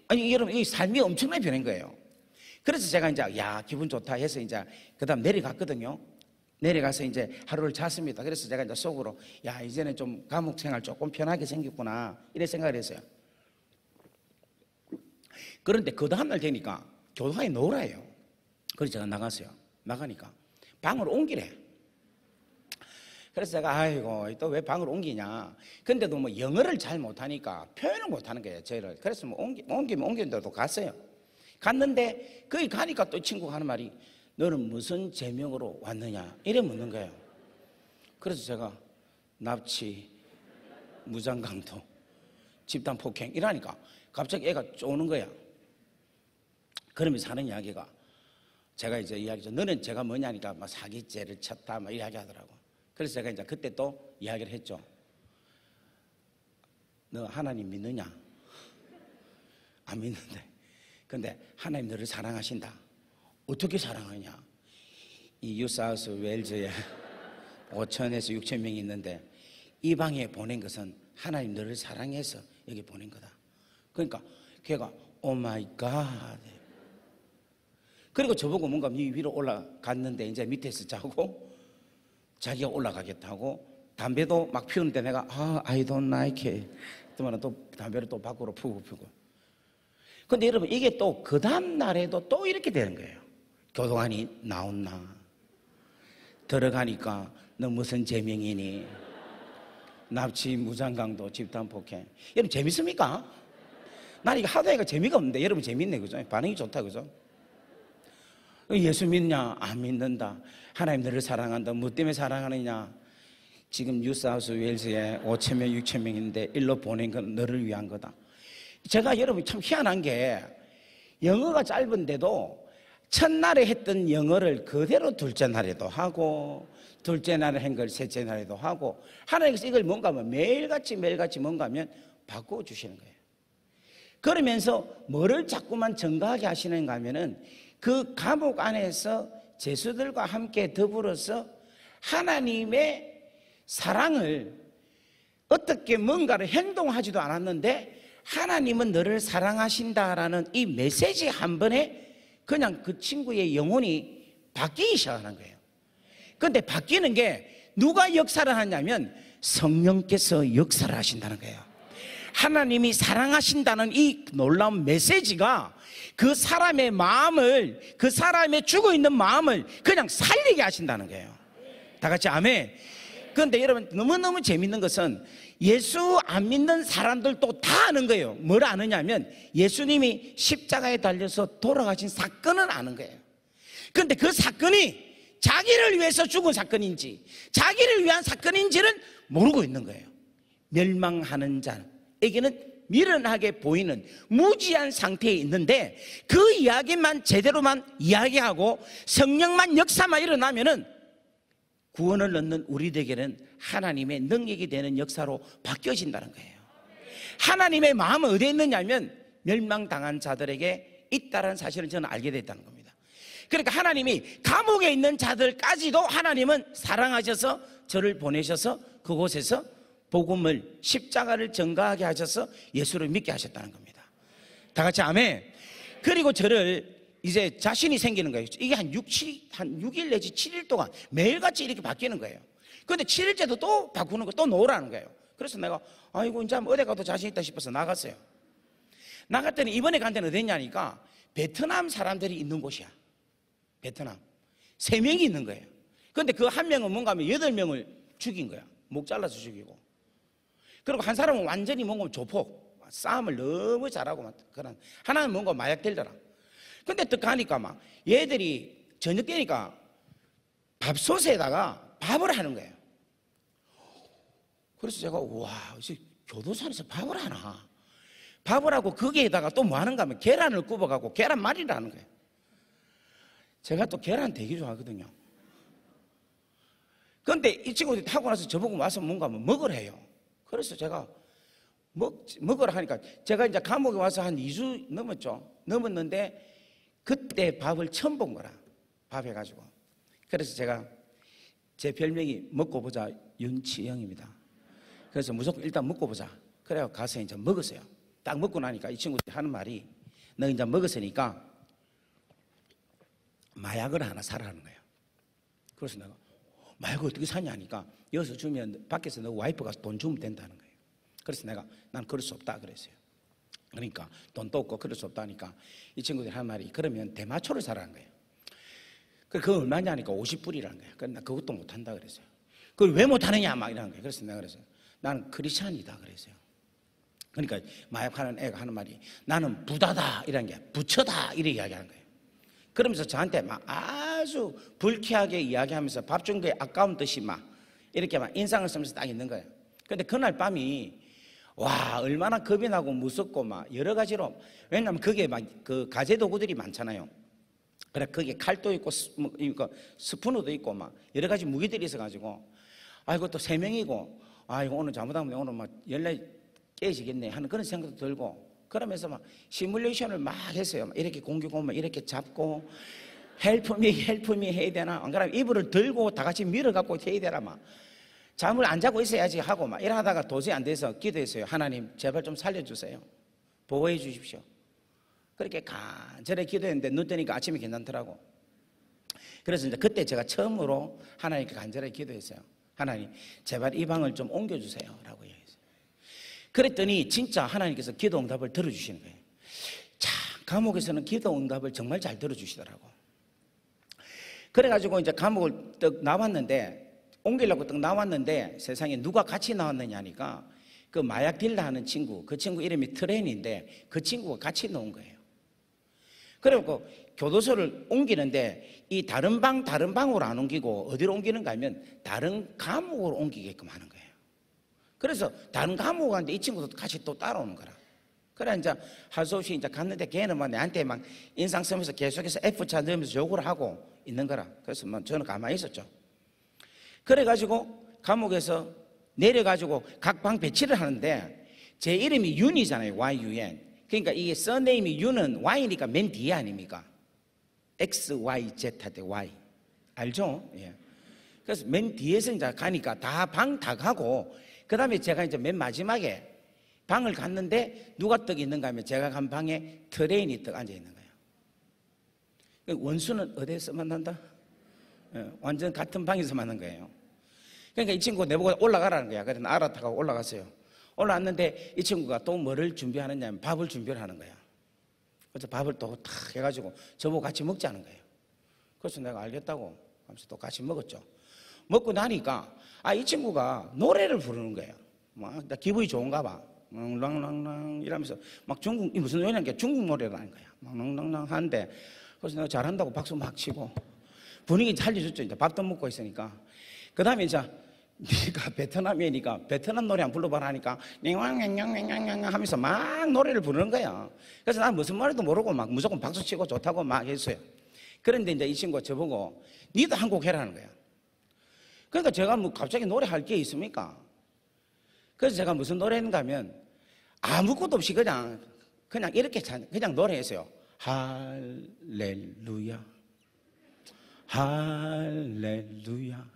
아니 여러분 이 삶이 엄청나게 변한 거예요. 그래서 제가 이제 야 기분 좋다 해서 이제 그다음 내려갔거든요. 내려가서 이제 하루를 잤습니다. 그래서 제가 이제 속으로 야 이제는 좀 감옥 생활 조금 편하게 생겼구나 이런 생각을 했어요. 그런데 그 다음날 되니까 교도관이 노라요. 그래서 제가 나갔어요. 나가니까 방을 옮기래. 그래서 제가 아이고 또 왜 방을 옮기냐. 근데도 뭐 영어를 잘 못하니까 표현을 못하는 거예요 저희를. 그래서 뭐 옮기면 옮기는 데도 갔어요. 갔는데 거기 가니까 또 친구가 하는 말이 너는 무슨 제명으로 왔느냐 이래 묻는 거예요. 그래서 제가 납치, 무장강도, 집단폭행 이러니까 갑자기 애가 쪼는 거야. 그러면서 하는 이야기가 제가 이제 이야기죠. 너는 제가 뭐냐니까 막 사기죄를 쳤다 막 이야기 하더라고. 그래서 제가 이제 그때 또 이야기를 했죠. 너 하나님 믿느냐? 안 믿는데. 근데 하나님 너를 사랑하신다. 어떻게 사랑하냐? 이 뉴사우스 웨일즈에 5천에서 6천 명이 있는데 이 방에 보낸 것은 하나님 너를 사랑해서 여기 보낸 거다. 그러니까 걔가 오 마이 갓. 그리고 저보고 뭔가 위로 올라갔는데 이제 밑에서 자고 자기가 올라가겠다고 담배도 막 피우는데 내가 I don't like it. 그러면 또 담배를 또 밖으로 피우고. 근데 여러분 이게 또 그 다음 날에도 또 이렇게 되는 거예요. 교도관이 나온나 들어가니까 너 무슨 제명이니? 납치, 무장강도, 집단폭행. 여러분 재밌습니까? 난 이거 하도 하니까 재미가 없는데 여러분 재밌네, 그죠? 반응이 좋다, 그죠? 예수 믿냐? 안 믿는다. 하나님 너를 사랑한다. 뭐 때문에 사랑하느냐? 지금 뉴사우스 웨일즈에 5천 명, 6천 명인데 일로 보낸 건 너를 위한 거다. 제가 여러분 참 희한한 게 영어가 짧은데도 첫날에 했던 영어를 그대로 둘째 날에도 하고 둘째 날에 한 걸 셋째 날에도 하고 하나님께서 이걸 뭔가 하면 매일같이 뭔가 하면 바꿔주시는 거예요. 그러면서 뭐를 자꾸만 증가하게 하시는가 하면은 그 감옥 안에서 죄수들과 함께 더불어서 하나님의 사랑을 어떻게 뭔가를 행동하지도 않았는데 하나님은 너를 사랑하신다라는 이 메시지 한 번에 그냥 그 친구의 영혼이 바뀌기 시작하는 거예요. 그런데 바뀌는 게 누가 역사를 하냐면 성령께서 역사를 하신다는 거예요. 하나님이 사랑하신다는 이 놀라운 메시지가 그 사람의 마음을, 그 사람의 죽어있는 마음을 그냥 살리게 하신다는 거예요. 다 같이 아멘. 그런데 여러분 너무너무 재밌는 것은 예수 안 믿는 사람들도 다 아는 거예요. 뭘 아느냐면 예수님이 십자가에 달려서 돌아가신 사건은 아는 거예요. 그런데 그 사건이 자기를 위해서 죽은 사건인지 자기를 위한 사건인지는 모르고 있는 거예요. 멸망하는 자에게는 미련하게 보이는 무지한 상태에 있는데 그 이야기만 제대로만 이야기하고 성령만 역사만 일어나면은 구원을 넣는 우리들에게는 하나님의 능력이 되는 역사로 바뀌어진다는 거예요. 하나님의 마음은 어디에 있느냐면 멸망당한 자들에게 있다는 사실을 저는 알게 됐다는 겁니다. 그러니까 하나님이 감옥에 있는 자들까지도 하나님은 사랑하셔서 저를 보내셔서 그곳에서 복음을 십자가를 전가하게 하셔서 예수를 믿게 하셨다는 겁니다. 다 같이 아멘. 그리고 저를 이제 자신이 생기는 거예요. 이게 한 6일 내지 7일 동안 매일같이 이렇게 바뀌는 거예요. 그런데 7일째도 또 바꾸는 거, 또 놓으라는 거예요. 그래서 내가 아이고 이제 어디 가도 자신 있다 싶어서 나갔어요. 나갔더니 이번에 간 데는 어디냐니까 베트남 사람들이 있는 곳이야. 베트남 3명이 있는 거예요. 그런데 그 한 명은 뭔가 하면 8명을 죽인 거야. 목 잘라서 죽이고. 그리고 한 사람은 완전히 뭔가 조폭, 싸움을 너무 잘하고 그런, 하나는 뭔가 마약 딜러라. 근데 또 가니까 막 얘들이 저녁 때니까 밥솥에다가 밥을 하는 거예요. 그래서 제가 와, 교도소에서 밥을 하나? 밥을 하고 거기에다가 또 뭐 하는가 하면 계란을 굽어갖고 계란말이를 하는 거예요. 제가 또 계란 되게 좋아하거든요. 그런데 이 친구들이 타고 나서 저보고 와서 뭔가 하면 먹으래요. 그래서 제가 먹으라 하니까 제가 이제 감옥에 와서 한 2주 넘었는데 그때 밥을 처음 본 거라. 밥 해가지고. 그래서 제가 제 별명이 먹고 보자 윤치영입니다. 그래서 무조건 일단 먹고 보자. 그래서 가서 이제 먹었어요. 딱 먹고 나니까 이 친구들이 하는 말이 너 이제 먹었으니까 마약을 하나 사라 하는 거예요. 그래서 내가 마약을 어떻게 사냐 하니까 여기서 주면 밖에서 너 와이프가 돈 주면 된다는 거예요. 그래서 내가 난 그럴 수 없다 그랬어요. 그러니까 돈도 없고 그럴 수 없다니까 이 친구들이 한 말이 그러면 대마초를 사라는 거예요. 그거 얼마냐 하니까 50불이라는 거예요. 그래서 나 그것도 못한다 그랬어요. 그걸 왜 못하느냐 막 이러는 거예요. 그래서 내가 그랬어요. 나는 크리스찬이다 그랬어요. 그러니까 마약하는 애가 하는 말이 나는 부다다 이런 게 부처다 이렇게 이야기하는 거예요. 그러면서 저한테 막 아주 불쾌하게 이야기하면서 밥 준 게 아까운 듯이 막 이렇게 막 인상을 쓰면서 딱 있는 거예요. 근데 그날 밤이 와 얼마나 겁이 나고 무섭고 막 여러 가지로 왜냐하면 그게 막 그 가재 도구들이 많잖아요. 그래 거기에 칼도 있고 스푸너도 있고 막 여러 가지 무기들이 있어가지고 아이고 또 3명이고 아이고 오늘 잘못하면 오늘 막 연락이 깨지겠네 하는 그런 생각도 들고 그러면서 막 시뮬레이션을 막 했어요. 막 이렇게 공격 오면 이렇게 잡고 헬프미 해야 되나? 안 그러면 이불을 들고 다 같이 밀어갖고 해야 되나? 막 잠을 안 자고 있어야지 하고 막 이러다가 도저히 안 돼서 기도했어요. 하나님 제발 좀 살려주세요. 보호해 주십시오. 그렇게 간절히 기도했는데 눈 뜨니까 아침에 괜찮더라고. 그래서 이제 그때 제가 처음으로 하나님께 간절히 기도했어요. 하나님 제발 이 방을 좀 옮겨주세요 라고 얘기했어요. 그랬더니 진짜 하나님께서 기도 응답을 들어주시는 거예요. 참 감옥에서는 기도 응답을 정말 잘 들어주시더라고. 그래가지고 이제 감옥을 떡 나왔는데 옮기려고 떡 나왔는데 세상에 누가 같이 나왔느냐 하니까 그 마약 딜러 하는 친구, 그 친구 이름이 트렌인데 그 친구가 같이 나온 거예요. 그리고 교도소를 옮기는데 이 다른 방으로 안 옮기고 어디로 옮기는가 하면 다른 감옥으로 옮기게끔 하는 거예요. 그래서 다른 감옥 가는데 이 친구도 같이 또 따라오는 거라. 그래 이제 할 수 없이 이제 갔는데 걔는 막 내한테 막 인상 쓰면서 계속해서 F차 넣으면서 욕을 하고 있는 거라. 그래서 뭐 저는 가만히 있었죠. 그래가지고 감옥에서 내려가지고 각 방 배치를 하는데 제 이름이 윤이잖아요. YUN. 그러니까 이게 서네임이 U는 Y니까 맨 뒤에 아닙니까? X, Y, Z 할 때 Y. 알죠? 예. 그래서 맨 뒤에서 이제 가니까 다 방 다 가고 그 다음에 제가 이제 맨 마지막에 방을 갔는데 누가 떡 있는가 하면 제가 간 방에 트레인이 떡 앉아 있는 거예요. 원수는 어디에서 만난다? 예, 완전 같은 방에서 만난 거예요. 그러니까 이 친구가 내보고 올라가라는 거야. 그래서 알아타고 올라갔어요. 올라왔는데 이 친구가 또 뭐를 준비하느냐 하면 밥을 준비를 하는 거야. 그래서 밥을 또 탁 해가지고 저보고 같이 먹자는 거예요. 그래서 내가 알겠다고 하면서 또 같이 먹었죠. 먹고 나니까 이 친구가 노래를 부르는 거예요. 막 기분이 좋은가 봐. 랑랑랑 이러면서 막 중국 무슨 노래냐는 게 중국 노래라는 거야. 막 랑랑랑 하는데 그래서 내가 잘한다고 박수 막 치고 분위기 살려줬죠. 이제 밥도 먹고 있으니까. 그 다음에 이제 네가 베트남이니까 베트남 노래 한 불러봐라 하니까 냥냥냥냥냥 하면서 막 노래를 부르는 거야. 그래서 난 무슨 말도 모르고 막 무조건 박수 치고 좋다고 막 했어요. 그런데 이제 이 친구가 저보고 니도 한 곡 해라는 거야. 그러니까 제가 뭐 갑자기 노래할 게 있습니까? 그래서 제가 무슨 노래 했는가 하면 아무것도 없이 그냥 이렇게 그냥 노래했어요. 할렐루야 할렐루야.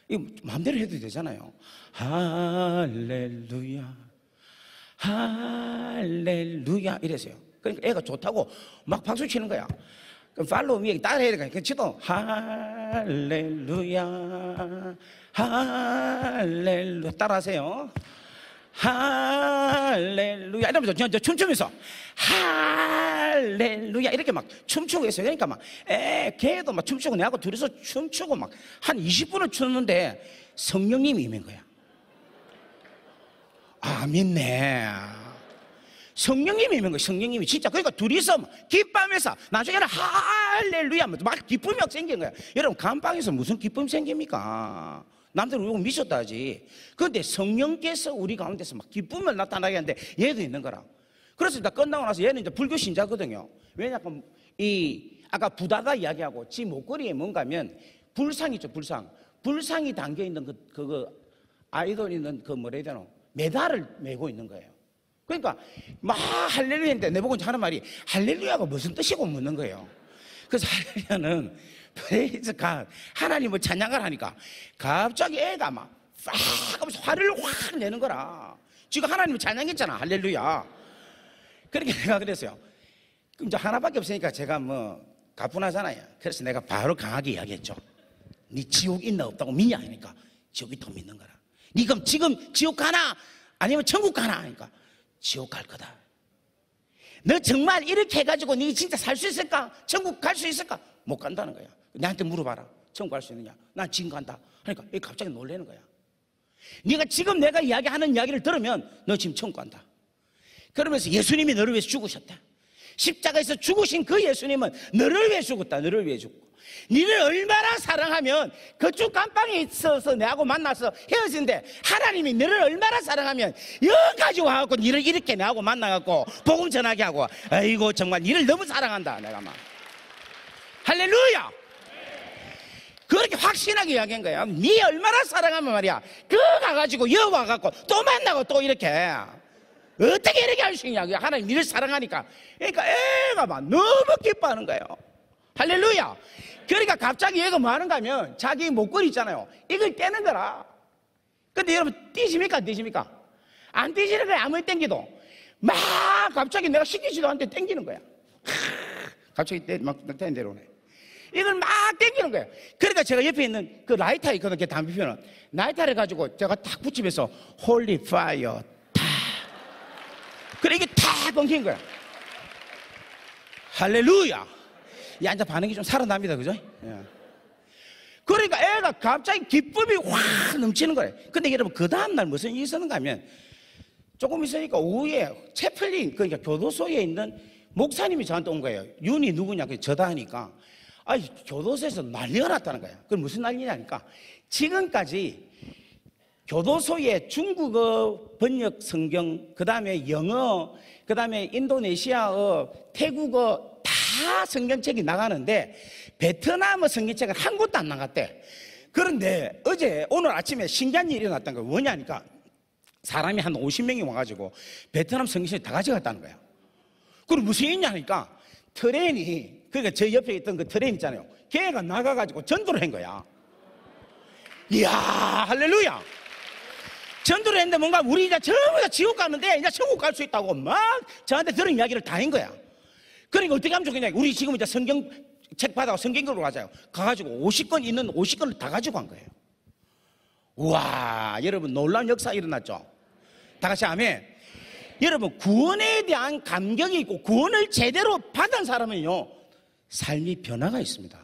이거 마음대로 해도 되잖아요. 할렐루야 할렐루야 이랬어요. 그러니까 애가 좋다고 막 박수 치는 거야. 그럼 팔로우 미에 따라해야 되니까 치도 할렐루야 할렐루야 따라하세요. 할렐루야 이러면서 저 춤추면서 할렐루야 이렇게 막 춤추고 있어요. 그러니까 막 걔도 막 춤추고 내하고 둘이서 춤추고 막 한 20분을 추는데 성령님이 임한 거야. 믿네. 성령님이 임한 거야. 성령님이 진짜. 그러니까 둘이서 기뻐하면서 나중에는 할렐루야 막 기쁨이 막 생긴 거야. 여러분 감방에서 무슨 기쁨이 생깁니까? 남들은 이거 미쳤다 하지. 그런데 성령께서 우리 가운데서 막 기쁨을 나타나게 하는데 얘도 있는 거라. 그래서 일단 끝나고 나서 얘는 이제 불교 신자거든요. 왜냐하면 아까 부다가 이야기하고 지 목걸이에 뭔가 하면 불상 있죠. 불상이 담겨있는 그거 아이돌 있는 그 뭐라 해야 되나 메달을 메고 있는 거예요. 그러니까 막 할렐루야인데 내보고 하는 말이 할렐루야가 무슨 뜻이고 묻는 거예요. 그래서 할렐루야는 프레이즈 갓 하나님을 찬양을 하니까 갑자기 애가 막 하면서 화를 확 내는 거라. 지금 하나님을 찬양했잖아. 할렐루야. 그렇게 내가 그랬어요. 그럼 이제 하나밖에 없으니까 제가 뭐 가뿐하잖아요. 그래서 내가 바로 강하게 이야기했죠. 네 지옥 있나 없다고 믿냐 하니까 지옥 있다고 믿는 거라. 네 그럼 지금 지옥 가나 아니면 천국 가나 하니까 지옥 갈 거다. 너 정말 이렇게 해가지고 네 진짜 살 수 있을까? 천국 갈 수 있을까? 못 간다는 거야. 나한테 물어봐라. 천국 갈 수 있느냐? 난 지금 간다. 그러니까 갑자기 놀라는 거야. 네가 지금 내가 이야기하는 이야기를 들으면 너 지금 천국 간다. 그러면서 예수님이 너를 위해서 죽으셨다. 십자가에서 죽으신 그 예수님은 너를 위해 죽었다. 너를 위해 죽고 니를 얼마나 사랑하면 그쪽 감방에 있어서 내하고 만나서 헤어진데 하나님이 너를 얼마나 사랑하면 여기까지 와갖고 니를 이렇게 내하고 만나갖고 복음 전하게 하고 아이고 정말 니를 너무 사랑한다. 내가 막 할렐루야. 그렇게 확신하게 이야기한 거야. 니 얼마나 사랑하면 말이야 그 가가지고 여기 와갖고 또 만나고 또 이렇게 어떻게 이렇게 할 수 있냐. 하나님 니를 사랑하니까. 그러니까 애가 막 너무 기뻐하는 거예요. 할렐루야. 그러니까 갑자기 얘가 뭐 하는가 하면 자기 목걸이 있잖아요. 이걸 떼는 거라. 근데 여러분 떼십니까 안 떼십니까? 안 떼지는 거야. 아무리 땡기도 막 갑자기 내가 시키지도 않는데 땡기는 거야. 갑자기 막 떼는 대로 오네. 이걸 막 땡기는 거예요. 그러니까 제가 옆에 있는 그 라이터 있거든요. 담배 피우는 라이터를 가지고 제가 탁 붙이면서 홀리 파이어 탁. 그래 이게 탁 끊긴 거야. 할렐루야. 이 앉아 반응이 좀 살아납니다. 그죠? 예. 그러니까 애가 갑자기 기쁨이 확 넘치는 거예요. 근데 여러분 그 다음날 무슨 일이 있었는가 하면 조금 있으니까 오후에 채플린 그러니까 교도소에 있는 목사님이 저한테 온 거예요. 윤이 누구냐 그 저다 하니까 아니 교도소에서 난리가 났다는 거야. 그럼 무슨 난리냐니까 지금까지 교도소에 중국어 번역 성경, 그 다음에 영어, 그 다음에 인도네시아어, 태국어 다 성경책이 나가는데 베트남어 성경책은 한 곳도 안 나갔대. 그런데 오늘 아침에 신기한 일이 일어났다는 거야. 뭐냐니까 사람이 한 50명이 와가지고 베트남 성경책 다 가져갔다는 거야. 그럼 무슨 일이냐니까 트레인이, 그러니까 저 옆에 있던 그 트레인 있잖아요. 걔가 나가가지고 전도를 한 거야. 이야, 할렐루야. 전도를 했는데 뭔가 우리 이제 전부 다 지옥 가는데 이제 천국 갈 수 있다고 막 저한테 들은 이야기를 다 한 거야. 그러니까 어떻게 하면 좋겠냐. 우리 지금 이제 성경책 받아서 성경으로 가자요. 가가지고 50권 있는 50권을 다 가지고 간 거예요. 우와, 여러분 놀라운 역사 일어났죠? 다 같이 아멘. 여러분 구원에 대한 감격이 있고 구원을 제대로 받은 사람은요 삶이 변화가 있습니다.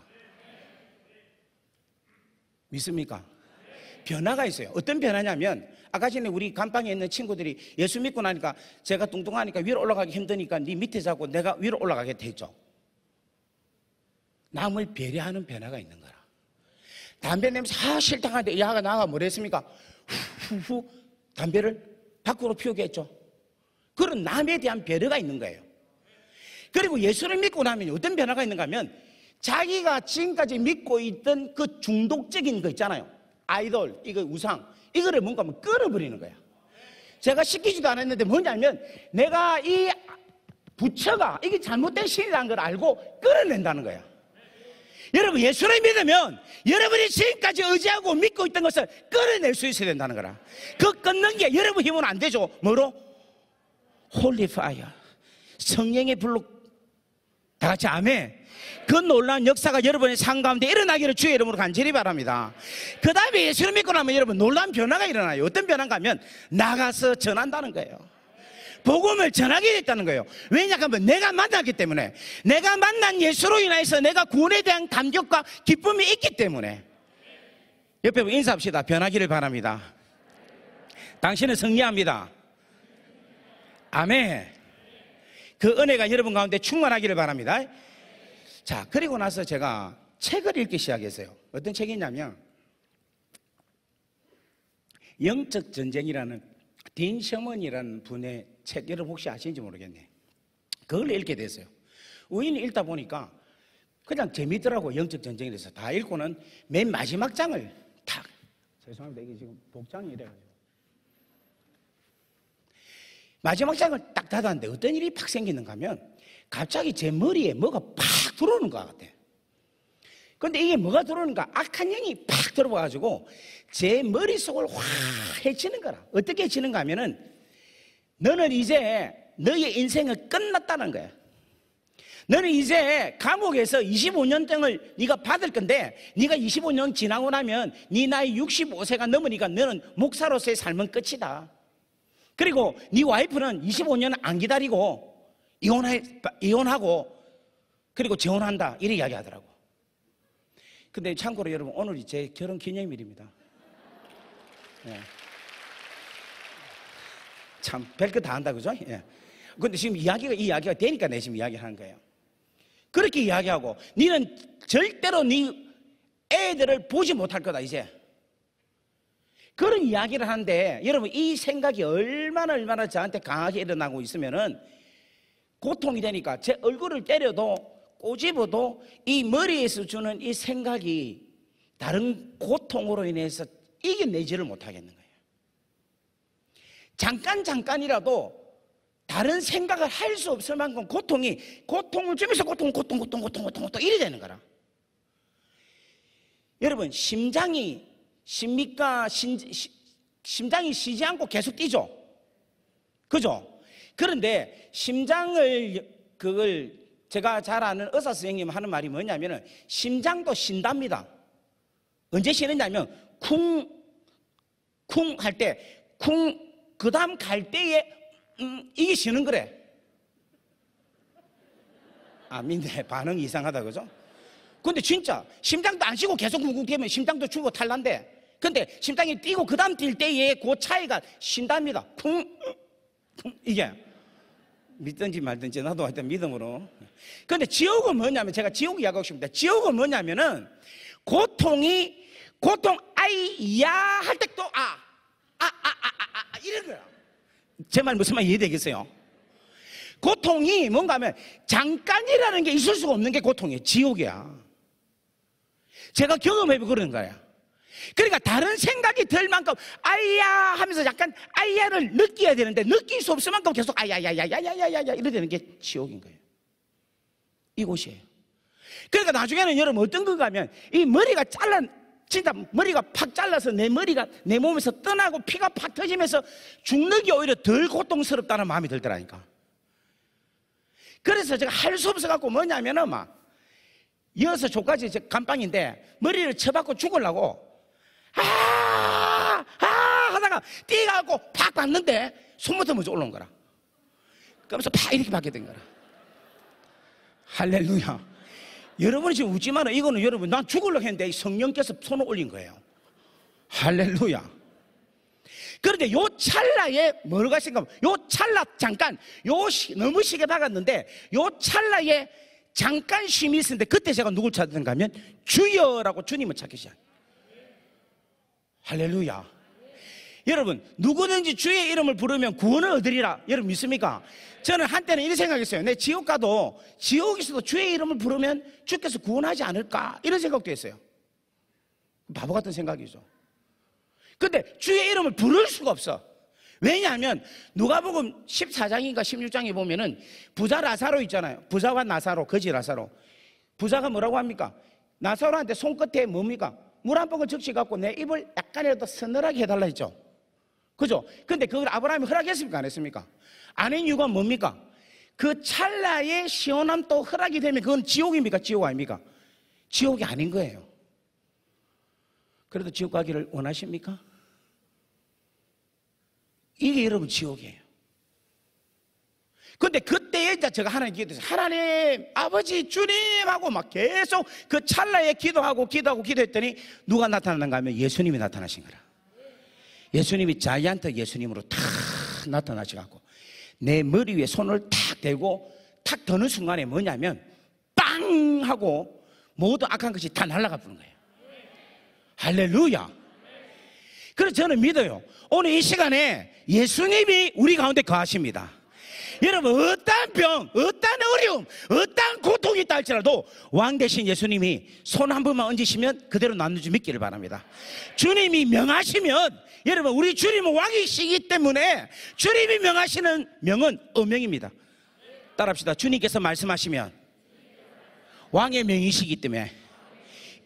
믿습니까? 변화가 있어요. 어떤 변화냐면 아까 전에 우리 감방에 있는 친구들이 예수 믿고 나니까 제가 뚱뚱하니까 위로 올라가기 힘드니까 네 밑에 자고 내가 위로 올라가게 됐죠. 남을 배려하는 변화가 있는 거라. 담배 냄새 싫다 하는데 야가 나가 뭐랬습니까? 후후후 담배를 밖으로 피우게 했죠. 그런 남에 대한 배려가 있는 거예요. 그리고 예수를 믿고 나면 어떤 변화가 있는가 하면 자기가 지금까지 믿고 있던 그 중독적인 거 있잖아요. 아이돌, 이거 우상, 이거를 뭔가 끊어버리는 거야. 제가 시키지도 않았는데 뭐냐면 내가 이 부처가 이게 잘못된 신이라는 걸 알고 끊어낸다는 거야. 여러분 예수를 믿으면 여러분이 지금까지 의지하고 믿고 있던 것을 끊어낼 수 있어야 된다는 거라. 그 끊는 게 여러분 힘은 안 되죠. 뭐로? 홀리 파이어, 성령의 불로. 다 같이 아멘. 그 놀라운 역사가 여러분의 삶 가운데 일어나기를 주의 이름으로 간절히 바랍니다. 그 다음에 예수를 믿고 나면 여러분 놀라운 변화가 일어나요. 어떤 변화인가 하면 나가서 전한다는 거예요. 복음을 전하게 됐다는 거예요. 왜냐하면 내가 만났기 때문에, 내가 만난 예수로 인해서 내가 구원에 대한 감격과 기쁨이 있기 때문에. 옆에 인사합시다. 변하기를 바랍니다. 당신은 승리합니다. 아멘. 그 은혜가 여러분 가운데 충만하기를 바랍니다. 자, 그리고 나서 제가 책을 읽기 시작했어요. 어떤 책이냐면 영적 전쟁이라는 딘 셔먼이라는 분의 책, 여러분 혹시 아시는지 모르겠네. 그걸 읽게 됐어요. 우연히 읽다 보니까 그냥 재미있더라고. 영적 전쟁에 대해서 다 읽고는 맨 마지막 장을 탁, 죄송합니다, 이게 지금 복장이 이래가지고 마지막 장을 딱 닫았는데 어떤 일이 팍 생기는가 하면 갑자기 제 머리에 뭐가 팍 들어오는 것 같아. 근데 이게 뭐가 들어오는가? 악한 영이 팍 들어와가지고 제 머릿속을 확 해치는 거라. 어떻게 해치는가 하면은 너는 이제 너의 인생은 끝났다는 거야. 너는 이제 감옥에서 25년형을 네가 받을 건데 네가 25년 지나고 나면 네 나이 65세가 넘으니까 너는 목사로서의 삶은 끝이다. 그리고 네 와이프는 25년 안 기다리고 이혼하고 그리고 재혼한다 이렇게 이야기하더라고. 근데 참고로 여러분 오늘이 제 결혼 기념일입니다. 예. 참 별거 다 한다 그죠? 예. 근데 지금 이 이야기가 되니까 내 지금 이야기를 하는 거예요. 그렇게 이야기하고 너는 절대로 네 애들을 보지 못할 거다 이제. 그런 이야기를 하는데 여러분 이 생각이 얼마나 저한테 강하게 일어나고 있으면은 고통이 되니까 제 얼굴을 때려도 꼬집어도 이 머리에서 주는 이 생각이 다른 고통으로 인해서 이겨내지를 못하겠는 거예요. 잠깐이라도 다른 생각을 할 수 없을 만큼 고통을 주면서 고통 이래 되는 거라. 여러분, 심장이 쉽니까? 심장이 쉬지 않고 계속 뛰죠. 그죠? 그런데 그걸 제가 잘 아는 의사 선생님 하는 말이 뭐냐면은 심장도 쉰답니다. 언제 쉬느냐면 쿵 할 때, 그 다음 갈 때에 이게 쉬는 거래. 민데 반응이 이상하다, 그죠? 근데 진짜 심장도 안 쉬고 계속 쿵쿵 뛰면 심장도 죽고 탈난데, 근데 심장이 뛰고 그 다음 뛸 때에 그 차이가 쉰답니다. 쿵 이게 믿든지 말든지 나도 하여튼 믿음으로. 근데 지옥은 뭐냐면, 제가 지옥 이야기하고 싶습니다. 지옥은 뭐냐면은 고통 아이야 할 때 또 이런 거야. 제 말 무슨 말 이해되겠어요? 고통이 뭔가 하면 잠깐이라는 게 있을 수가 없는 게 고통이에요. 지옥이야. 제가 경험해보고 그러는 거야. 그러니까 다른 생각이 들 만큼 아이야 하면서 약간 아이야를 느껴야 되는데 느낄 수 없을 만큼 계속 아야야야야야야야 이래 되는 게 지옥인 거예요. 이곳이에요. 그러니까 나중에는 여러분 어떤 건가 하면 이 머리가 진짜 머리가 팍 잘라서 내 머리가 내 몸에서 떠나고 피가 팍 터지면서 죽는 게 오히려 덜 고통스럽다는 마음이 들더라니까. 그래서 제가 할 수 없어갖고 뭐냐면은 막 이어서 조까지 감방인데 머리를 쳐박고 죽으려고 하다가 뛰어가고 팍 봤는데 손부터 먼저 올라온 거라. 그러면서 팍 이렇게 받게 된 거라. 할렐루야. 여러분이 지금 웃지 마라. 이거는 여러분 난 죽으려고 했는데 성령께서 손을 올린 거예요. 할렐루야. 그런데 요 찰나에 뭐가 생각하면 요 찰나 잠깐 너무 시계 박았는데 요 찰나에 잠깐 쉼이 있었는데 그때 제가 누굴 찾았는가 하면 주여라고 주님을 찾기 시작해요. 할렐루야. 여러분 누구든지 주의 이름을 부르면 구원을 얻으리라. 여러분 믿습니까? 저는 한때는 이런 생각했어요. 내 지옥 가도 지옥에서도 주의 이름을 부르면 주께서 구원하지 않을까 이런 생각도 했어요. 바보 같은 생각이죠. 근데 주의 이름을 부를 수가 없어. 왜냐하면 누가복음 14장인가 16장에 보면은 부자 라사로 있잖아요. 부자와 나사로, 거지 라사로. 부자가 뭐라고 합니까? 나사로한테 손끝에 뭡니까? 물 한 번 적시 갖고 내 입을 약간이라도 서늘하게 해달라 했죠. 그죠? 근데 그걸 아브라함이 허락했습니까? 안 했습니까? 안 한 이유가 뭡니까? 그 찰나의 시원함 또 허락이 되면 그건 지옥입니까? 지옥 아닙니까? 지옥이 아닌 거예요. 그래도 지옥 가기를 원하십니까? 이게 여러분 지옥이에요. 근데 그때에 이제 제가 하나님 기도했어요. 하나님, 아버지, 주님하고 막 계속 그 찰나에 기도했더니 누가 나타났는가 하면 예수님이 나타나신 거라. 예수님이 자이언트 예수님으로 탁 나타나셔갖고 내 머리 위에 손을 탁 대고 탁 드는 순간에 뭐냐면 빵 하고 모든 악한 것이 다 날아가 버린 거예요. 할렐루야. 그래서 저는 믿어요. 오늘 이 시간에 예수님이 우리 가운데 거하십니다. 여러분 어떤 병, 어떤 어려움, 어떤 고통이 있다 할지라도 왕 대신 예수님이 손 한 번만 얹으시면 그대로 나누지 믿기를 바랍니다. 주님이 명하시면, 여러분 우리 주님은 왕이시기 때문에 주님이 명하시는 명은 어명입니다. 따라합시다. 주님께서 말씀하시면 왕의 명이시기 때문에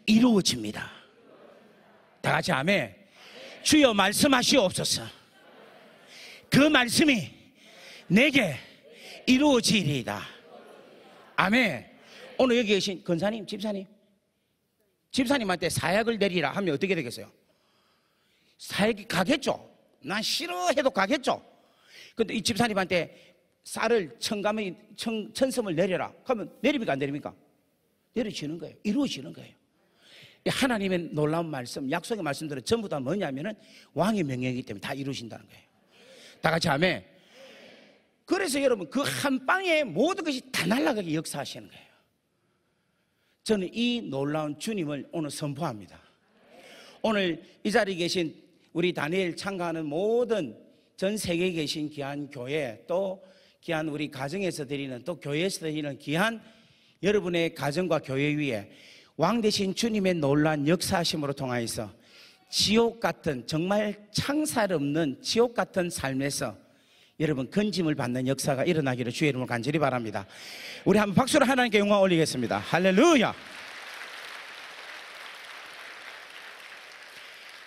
이루어집니다. 다 같이 아멘. 주여 말씀하시옵소서. 그 말씀이 내게 이루어지리이다. 아멘. 오늘 여기 계신 권사님, 집사님한테 사약을 내리라 하면 어떻게 되겠어요? 사약이 가겠죠. 난 싫어해도 가겠죠. 근데 이 집사님한테 쌀을 천섬을 내려라 하면 내립니까 안 내립니까? 내려지는 거예요. 이루어지는 거예요. 하나님의 놀라운 말씀, 약속의 말씀들은 전부 다 뭐냐면은 왕의 명령이기 때문에 다 이루어진다는 거예요. 다 같이 아멘. 그래서 여러분 그 한 방에 모든 것이 다 날아가게 역사하시는 거예요. 저는 이 놀라운 주님을 오늘 선포합니다. 오늘 이 자리에 계신 우리 다니엘 참가하는 모든 전 세계에 계신 귀한 교회, 또 귀한 우리 가정에서 드리는, 또 교회에서 드리는 귀한 여러분의 가정과 교회 위에 왕 대신 주님의 놀라운 역사하심으로 통하여서 지옥 같은, 정말 창살 없는 지옥 같은 삶에서 여러분 건짐을 받는 역사가 일어나기를 주의 이름으로 간절히 바랍니다. 우리 한번 박수로 하나님께 영광 올리겠습니다. 할렐루야.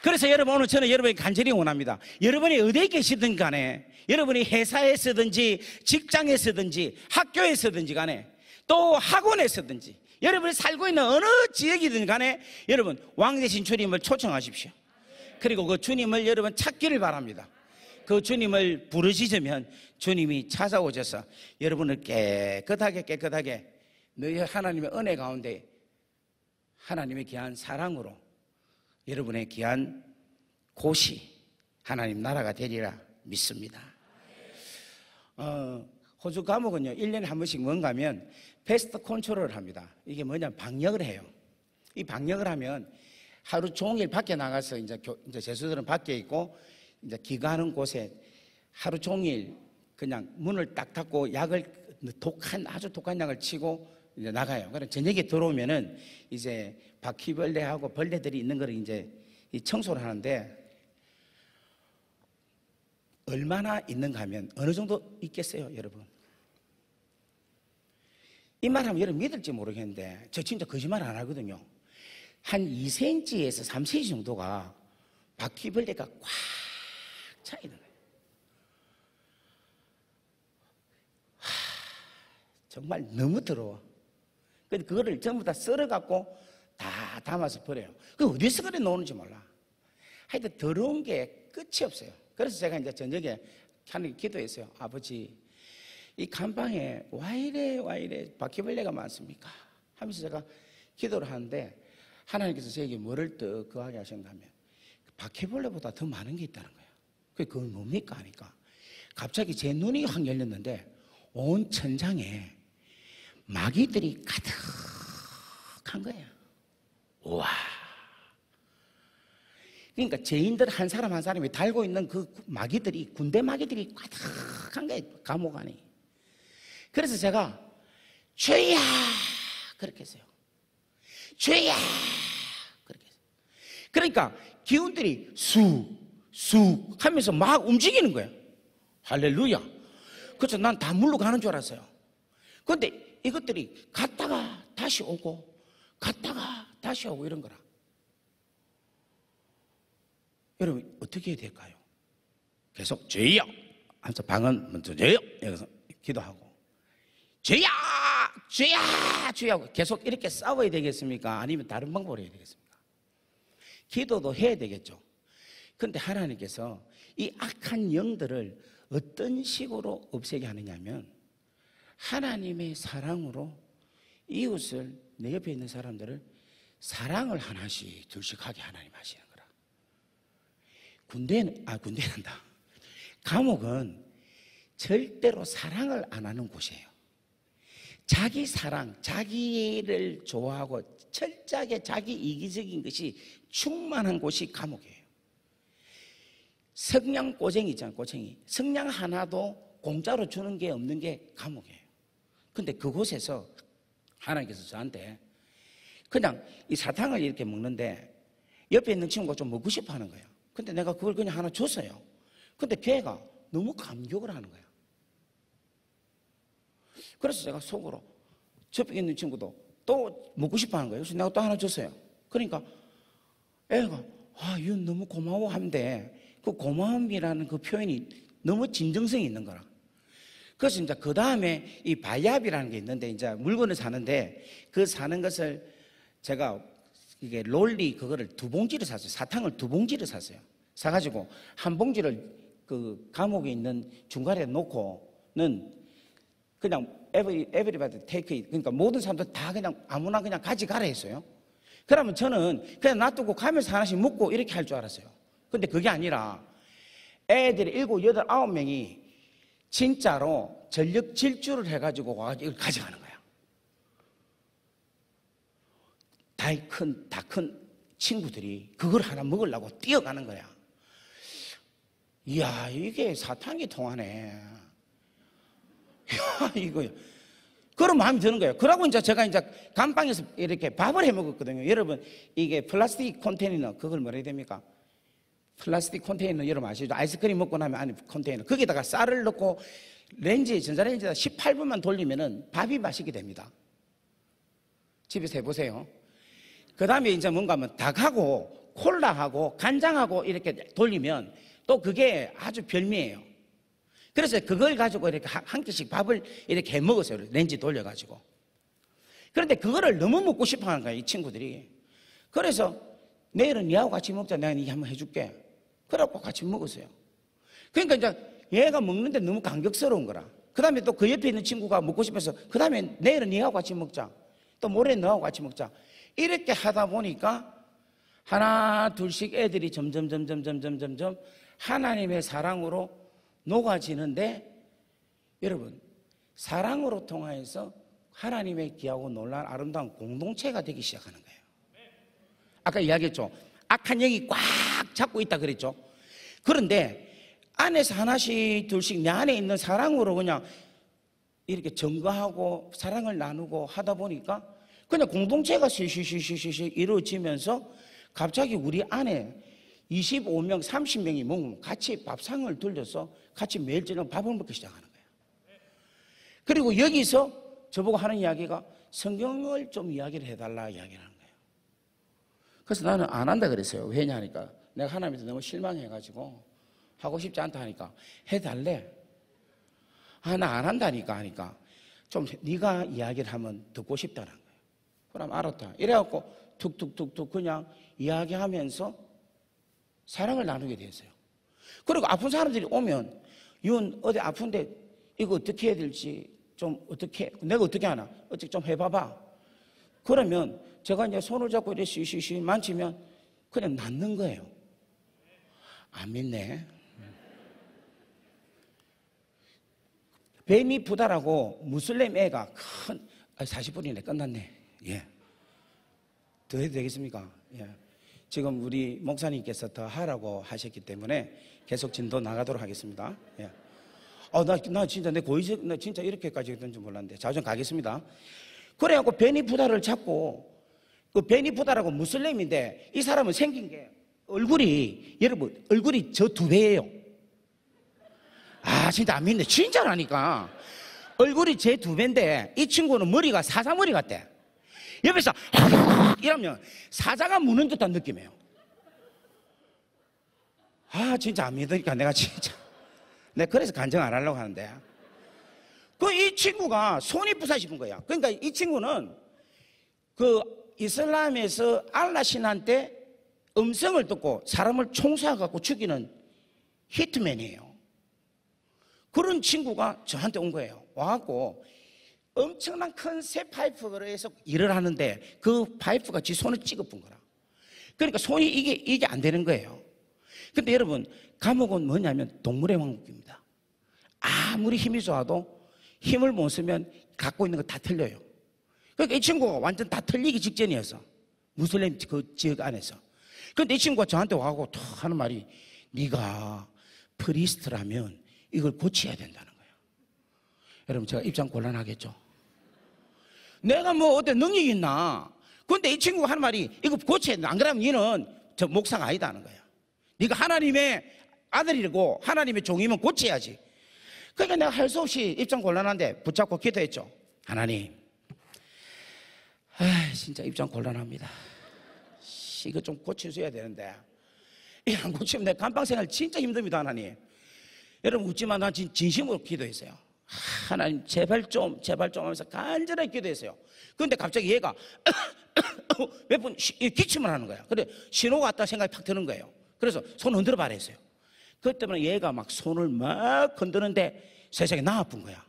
그래서 여러분, 오늘 저는 여러분이 간절히 원합니다. 여러분이 어디에 계시든 간에, 여러분이 회사에서든지 직장에서든지 학교에서든지 간에 또 학원에서든지 여러분이 살고 있는 어느 지역이든 간에 여러분 왕 대신 주님을 초청하십시오. 그리고 그 주님을 여러분 찾기를 바랍니다. 그 주님을 부르시면 주님이 찾아오셔서 여러분을 깨끗하게 너희 하나님의 은혜 가운데 하나님의 귀한 사랑으로 여러분의 귀한 곳이 하나님 나라가 되리라 믿습니다. 호주 감옥은요 1년에 한 번씩 뭔가 하면 패스트 컨트롤을 합니다. 이게 뭐냐면 방역을 해요. 이 방역을 하면 하루 종일 밖에 나가서 이제 죄수들은 밖에 있고 이제 기가하는 곳에 하루 종일 그냥 문을 딱 닫고 약을 아주 독한 약을 치고 이제 나가요. 그럼 저녁에 들어오면은 이제 바퀴벌레하고 벌레들이 있는 걸 이제 이 청소를 하는데 얼마나 있는가 하면 어느 정도 있겠어요, 여러분? 이 말하면 여러분 믿을지 모르겠는데 저 진짜 거짓말 안 하거든요. 한 2cm에서 3cm 정도가 바퀴벌레가 꽉 차 있는 거예요. 정말 너무 더러워. 근데 그거를 전부 다 썰어갖고 다 담아서 버려요. 그 어디서 그래 놓는지 몰라. 하여튼 더러운 게 끝이 없어요. 그래서 제가 이제 저녁에 하나님 기도했어요. 아버지, 이 감방에 왜 이래 바퀴벌레가 많습니까? 하면서 제가 기도를 하는데 하나님께서 저에게 뭐를 뜨거하게 하셨는가 하면 바퀴벌레보다 더 많은 게 있다는 거예요. 그걸 뭡니까 하니까 갑자기 제 눈이 확 열렸는데 온 천장에 마귀들이 가득한 거예요. 우와. 그러니까 죄인들 한 사람 한 사람이 달고 있는 그 마귀들이, 군대 마귀들이 가득한 거예요, 감옥 안에. 그래서 제가 주야 그렇게 했어요. 주야 그렇게 했어요. 그러니까 기운들이 쑥 하면서 막 움직이는 거예요. 할렐루야. 그래서 난 다 물러가는 줄 알았어요. 그런데 이것들이 갔다가 다시 오고 갔다가 다시 오고 이런 거라. 여러분 어떻게 해야 될까요? 계속 주여 하면서 방언 먼저 주여 여기서 기도하고 주여 하고 계속 이렇게 싸워야 되겠습니까? 아니면 다른 방법으로 해야 되겠습니까? 기도도 해야 되겠죠. 그런데 하나님께서 이 악한 영들을 어떤 식으로 없애게 하느냐면 하나님의 사랑으로 이웃을, 내 옆에 있는 사람들을 사랑을 하나씩 둘씩 하게 하나님 하시는 거라. 군대란다. 감옥은 절대로 사랑을 안 하는 곳이에요. 자기 사랑, 자기를 좋아하고 철저하게 자기 이기적인 것이 충만한 곳이 감옥이에요. 성냥 꼬쟁이 있잖아요, 꼬쟁이. 성냥 하나도 공짜로 주는 게 없는 게 감옥이에요. 근데 그곳에서 하나님께서 저한테 그냥 이 사탕을 이렇게 먹는데 옆에 있는 친구가 좀 먹고 싶어 하는 거예요. 근데 내가 그걸 그냥 하나 줬어요. 근데 걔가 너무 감격을 하는 거예요. 그래서 제가 속으로 옆에 있는 친구도 또 먹고 싶어 하는 거예요. 그래서 내가 또 하나 줬어요. 그러니까 애가 이건 너무 고마워 하는데 그 고마움이라는 그 표현이 너무 진정성이 있는 거라. 그래서 이제 그 다음에 이 바이압이라는 게 있는데 이제 물건을 사는데 그 사는 것을 제가 이게 롤리 그거를 2봉지를 샀어요. 사탕을 2봉지를 샀어요. 사가지고 한 봉지를 그 감옥에 있는 중간에 놓고는 그냥 everybody take it. 그러니까 모든 사람들 다 그냥 아무나 그냥 가져가라 했어요. 그러면 저는 그냥 놔두고 가면서 하나씩 먹고 이렇게 할 줄 알았어요. 근데 그게 아니라 애들이 7, 8, 9명이 진짜로 전력 질주를 해가지고 와가지고 이걸 가져가는 거야. 다 큰 친구들이 그걸 하나 먹으려고 뛰어가는 거야. 이야, 이게 사탕이 통하네. 야, 이거야. 그런 마음이 드는 거예요. 그러고 이제 제가 이제 감방에서 이렇게 밥을 해 먹었거든요. 여러분, 이게 플라스틱 컨테이너, 그걸 뭐라 해야 됩니까? 플라스틱 컨테이너 여러분 아시죠? 아이스크림 먹고 나면 안에 컨테이너 거기다가 쌀을 넣고 전자레인지에다 18분만 돌리면은 밥이 맛있게 됩니다. 집에서 해보세요. 그 다음에 이제 뭔가 하면 닭하고 콜라하고 간장하고 이렇게 돌리면 또 그게 아주 별미예요. 그래서 그걸 가지고 이렇게 한 끼씩 밥을 이렇게 해 먹었어요. 렌지 돌려가지고. 그런데 그거를 너무 먹고 싶어 하는 거야, 이 친구들이. 그래서 내일은 니하고 같이 먹자. 내가 니 한번 해줄게. 그래갖고 같이 먹었어요. 그러니까 이제 얘가 먹는데 너무 감격스러운 거라. 그 다음에 또 그 옆에 있는 친구가 먹고 싶어서 그 다음에 내일은 니하고 같이 먹자. 또 모레는 너하고 같이 먹자. 이렇게 하다 보니까 하나 둘씩 애들이 점점 하나님의 사랑으로 녹아지는데, 여러분 사랑으로 통하여서 하나님의 귀하고 놀라운 아름다운 공동체가 되기 시작하는 거예요. 아까 이야기했죠. 악한 영이 꽉 잡고 있다 그랬죠. 그런데 안에서 하나씩 둘씩 내 안에 있는 사랑으로 그냥 이렇게 증거하고 사랑을 나누고 하다 보니까 그냥 공동체가 시시시시시 이루어지면서 갑자기 우리 안에 25명, 30명이 먹으면 같이 밥상을 돌려서 같이 매일 저녁 밥을 먹기 시작하는 거예요. 그리고 여기서 저보고 하는 이야기가 성경을 좀 이야기를 해달라 이야기를 하는 거예요. 그래서 나는 안 한다 그랬어요. 왜냐 하니까 내가 하나님한테 너무 실망해가지고 하고 싶지 않다 하니까 해달래. 아, 나 안 한다니까 하니까 좀 네가 이야기를 하면 듣고 싶다는 거예요. 그럼 알았다. 이래갖고 툭툭툭툭 그냥 이야기하면서 사랑을 나누게 됐어요. 그리고 아픈 사람들이 오면 윤 어디 아픈데 이거 어떻게 해야 될지 좀 어떻게 내가 어떻게 하나 어떻게 좀 해봐봐. 그러면 제가 이제 손을 잡고 이렇게 쉬쉬쉬 만지면 그냥 낫는 거예요. 안 믿네. 베니푸다라고 무슬림 애가 큰 40분이네 끝났네. 예. 더 해도 되겠습니까? 예. 지금 우리 목사님께서 더 하라고 하셨기 때문에 계속 진도 나가도록 하겠습니다. 예. 나 진짜 나 진짜 이렇게까지 했던 줄 몰랐는데 자주 가겠습니다. 그래갖고 베니푸다를 찾고 그 베니푸다라고 무슬림인데 이 사람은 생긴 게 여러분 얼굴이 저 2배예요. 아 진짜 안 믿네. 진짜라니까. 얼굴이 제 2배인데 이 친구는 머리가 사자머리 같대. 옆에서 이러면 사자가 무는 듯한 느낌이에요. 아 진짜 안 믿으니까 내가 그래서 간증 안 하려고 하는데 이 친구가 손이 부사시는 거야. 그러니까 이 친구는 그 이슬람에서 알라 신한테 음성을 듣고 사람을 총사갖고 죽이는 히트맨이에요. 그런 친구가 저한테 온 거예요. 와갖고 엄청난 큰 새 파이프에서 일을 하는데 그 파이프가 지 손을 찌꺼뿐 거라. 그러니까 손이 이게 안 되는 거예요. 근데 여러분 감옥은 뭐냐면 동물의 왕국입니다. 아무리 힘이 좋아도 힘을 못 쓰면 갖고 있는 거 다 틀려요. 그러니까 이 친구가 완전 다 틀리기 직전이었어. 무슬림 그 지역 안에서. 근데 이 친구가 저한테 와갖고 하는 말이 네가 프리스트라면 이걸 고쳐야 된다는 거예요. 여러분 제가 입장 곤란하겠죠? 내가 뭐 어때 능력이 있나? 근데 이 친구가 하는 말이 이거 고쳐야 된다. 안 그러면 너는 저 목사가 아니다는 거야. 네가 하나님의 아들이고 하나님의 종이면 고쳐야지. 그러니까 내가 할 수 없이 입장 곤란한데 붙잡고 기도했죠. 하나님, 진짜 입장 곤란합니다. 이거 좀 고쳐줘야 되는데 이거 안 고치면 내 감방생활 진짜 힘듭니다. 하나님. 여러분 웃지만 난 진심으로 기도했어요. 하나님 제발 좀 하면서 간절하게 기도했어요. 그런데 갑자기 얘가 몇 번 기침을 하는 거야. 근데 신호가 왔다 생각이 팍 드는 거예요. 그래서 손 흔들어 말했어요. 그것 때문에 얘가 막 손을 막 흔드는데 세상에 나아픈 거야.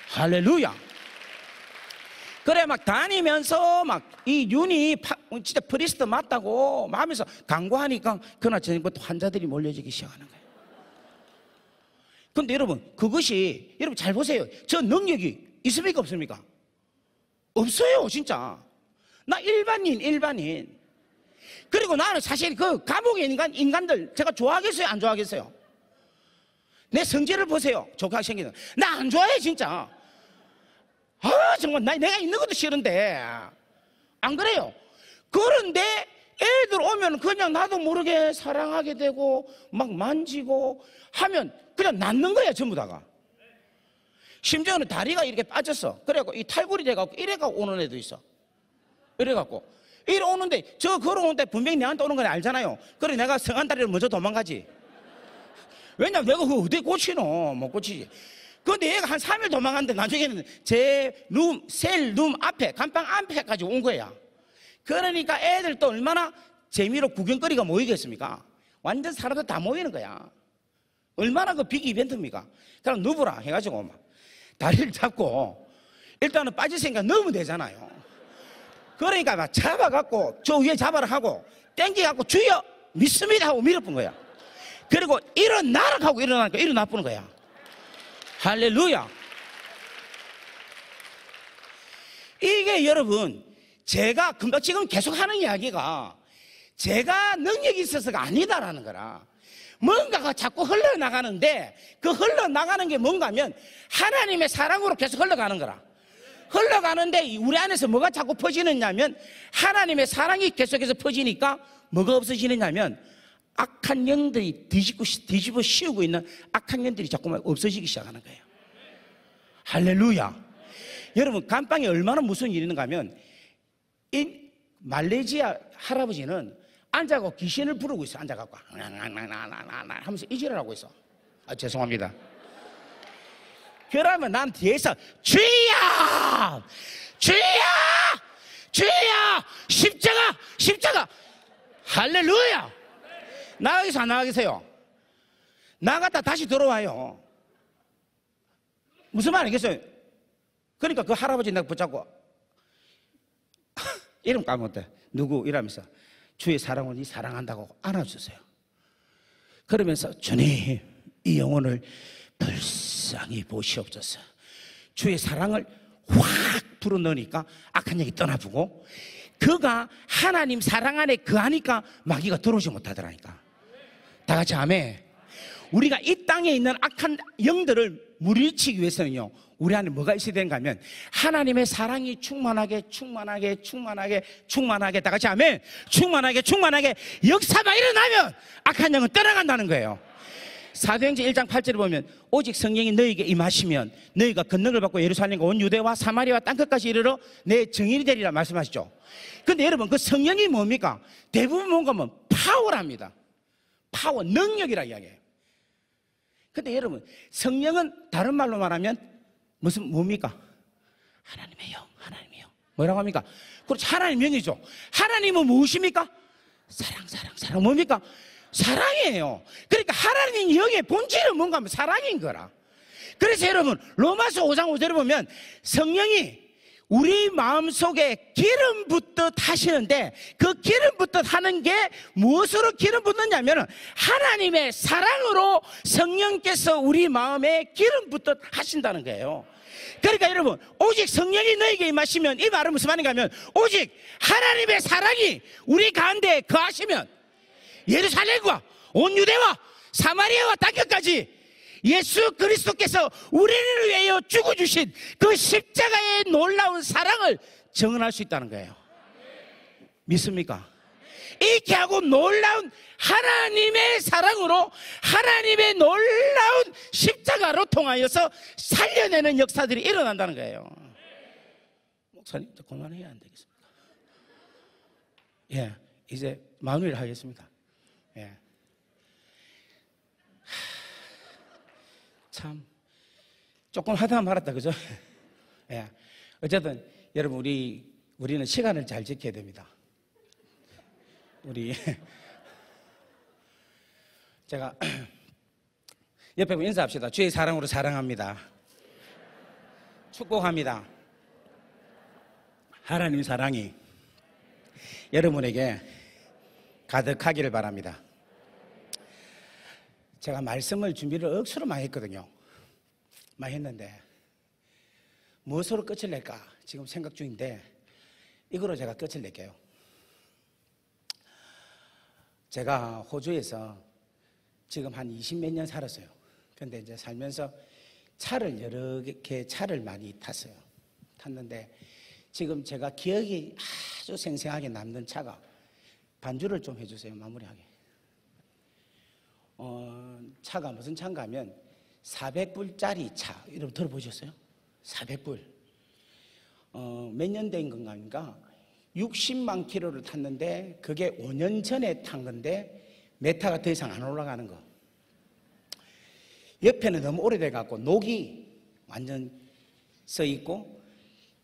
할렐루야. 그래 막 다니면서 막 이 윤이 진짜 프리스트 맞다고 하면서 강구하니까 그날 저녁부터 환자들이 몰려지기 시작하는 거예요. 근데 여러분 그것이 여러분 잘 보세요. 저 능력이 있습니까 없습니까? 없어요 진짜. 나 일반인. 그리고 나는 사실 그 감옥에 있는 인간들 제가 좋아하겠어요 안 좋아하겠어요? 내 성질을 보세요. 조카 생기는 나 안 좋아해 진짜. 정말 내가 있는 것도 싫은데 안 그래요? 그런데 애들 오면 그냥 나도 모르게 사랑하게 되고 막 만지고 하면 그냥 낫는 거야, 전부 다가. 심지어는 다리가 이렇게 빠졌어. 그래갖고 이 탈골이 돼갖고 이래갖고 오는 애도 있어. 이래갖고 이래 오는데 저 걸어오는데 분명히 내한테 오는 건 알잖아요. 그래 내가 성한 다리를 먼저 도망가지. 왜냐면 내가 그거 어디 고치노? 못 고치지. 근데 얘가 한 3일 도망갔는데 나중에는 제 룸, 셀 룸 앞에, 간방 앞에까지 온 거야. 그러니까 애들 또 얼마나 재미로 구경거리가 모이겠습니까? 완전 사람들 다 모이는 거야. 얼마나 그 빅 이벤트입니까? 그럼 누구라 해가지고 막 다리를 잡고 일단은 빠질 생각 넣으면 되잖아요. 그러니까 막 잡아갖고 저 위에 잡아라 하고 땡겨갖고 주여 믿습니다 하고 밀어본 거야. 그리고 일어나라 하고 일어나니까 일어나보는 거야. 할렐루야. 이게 여러분 제가 금방 지금 계속 하는 이야기가 제가 능력이 있어서가 아니다라는 거라. 뭔가가 자꾸 흘러나가는데 그 흘러나가는 게 뭔가 하면 하나님의 사랑으로 계속 흘러가는 거라. 흘러가는데 우리 안에서 뭐가 자꾸 퍼지느냐면 하나님의 사랑이 계속해서 퍼지니까 뭐가 없어지느냐면 악한 영들이 뒤집어 씌우고 있는 악한 영들이 자꾸만 없어지기 시작하는 거예요. 할렐루야. 여러분 감방에 얼마나 무서운 일이 있는가 하면 이 말레이시아 할아버지는 앉아갖고 귀신을 부르고 있어. 앉아갖고 하면서 이질을 하고 있어. 죄송합니다. 그러면 난 뒤에서 주야 주야 주야 십자가 십자가 할렐루야. 나가겠어 안 나가겠어요? 나갔다 다시 들어와요. 무슨 말 알겠어요? 그러니까 그 할아버지 내가 붙잡고 이름 까먹었대. 누구 이러면서 주의 사랑을 이 사랑한다고 안아주세요. 그러면서 주님 이 영혼을 불쌍히 보시옵소서. 주의 사랑을 확 불어넣으니까 악한 영이 떠나보고 그가 하나님 사랑 안에 거하니까 마귀가 들어오지 못하더라니까. 다 같이 아멘. 우리가 이 땅에 있는 악한 영들을 물리치기 위해서는요 우리 안에 뭐가 있어야 되는가 하면 하나님의 사랑이 충만하게 다 같이 아멘. 충만하게 역사가 일어나면 악한 영은 떠나간다는 거예요. 사도행전 1장 8절에 보면 오직 성령이 너희에게 임하시면 너희가 권능을 받고 예루살렘과 온 유대와 사마리아와 땅끝까지 이르러 내 증인이 되리라 말씀하시죠. 근데 여러분 그 성령이 뭡니까? 대부분 뭔가 하면 파워랍니다. 파워, 능력이라 이야기해요. 근데 여러분 성령은 다른 말로 말하면 뭡니까? 하나님의 영. 뭐라고 합니까? 그렇죠. 하나님 영이죠. 하나님은 무엇입니까? 사랑. 뭡니까? 사랑이에요. 그러니까 하나님 영의 본질은 뭔가 하면 사랑인 거라. 그래서 여러분 로마서 5장 5절에 보면 성령이 우리 마음속에 기름 붓듯 하시는데 그 기름 붓듯 하는 게 무엇으로 기름 붓느냐면 하나님의 사랑으로 성령께서 우리 마음에 기름 붓듯 하신다는 거예요. 그러니까 여러분 오직 성령이 너에게 임하시면 이 말은 무슨 말인가 하면 오직 하나님의 사랑이 우리 가운데 거하시면 예루살렘과 온 유대와 사마리아와 땅끝까지 예수 그리스도께서 우리를 위하여 죽어주신 그 십자가의 놀라운 사랑을 증언할 수 있다는 거예요. 믿습니까? 이렇게 하고 놀라운 하나님의 사랑으로 하나님의 놀라운 십자가로 통하여서 살려내는 역사들이 일어난다는 거예요. 목사님 그만해야 안 되겠습니까? 예, 이제 마무리를 하겠습니다. 예. 참 조금 하다 말았다 그죠? 예. 어쨌든 여러분 우리는 시간을 잘 지켜야 됩니다. 우리 제가 옆에 보고 인사합시다. 주의 사랑으로 사랑합니다. 축복합니다. 하나님 사랑이 여러분에게 가득하기를 바랍니다. 제가 말씀을 준비를 억수로 많이 했거든요. 많이 했는데 무엇으로 끝을 낼까 지금 생각 중인데 이거로 제가 끝을 낼게요. 제가 호주에서 지금 한 20몇 년 살았어요. 그런데 이제 살면서 여러 개 차를 많이 탔는데 지금 제가 기억이 아주 생생하게 남는 차가 반주를 좀 해주세요. 마무리하게. 차가 무슨 차인가 하면 400불짜리 차. 여러분 들어보셨어요? 400불. 몇 년 된 건가 하니까 60만 킬로를 탔는데 그게 5년 전에 탄 건데 메타가 더 이상 안 올라가는 거. 옆에는 너무 오래돼 갖고 녹이 완전 서 있고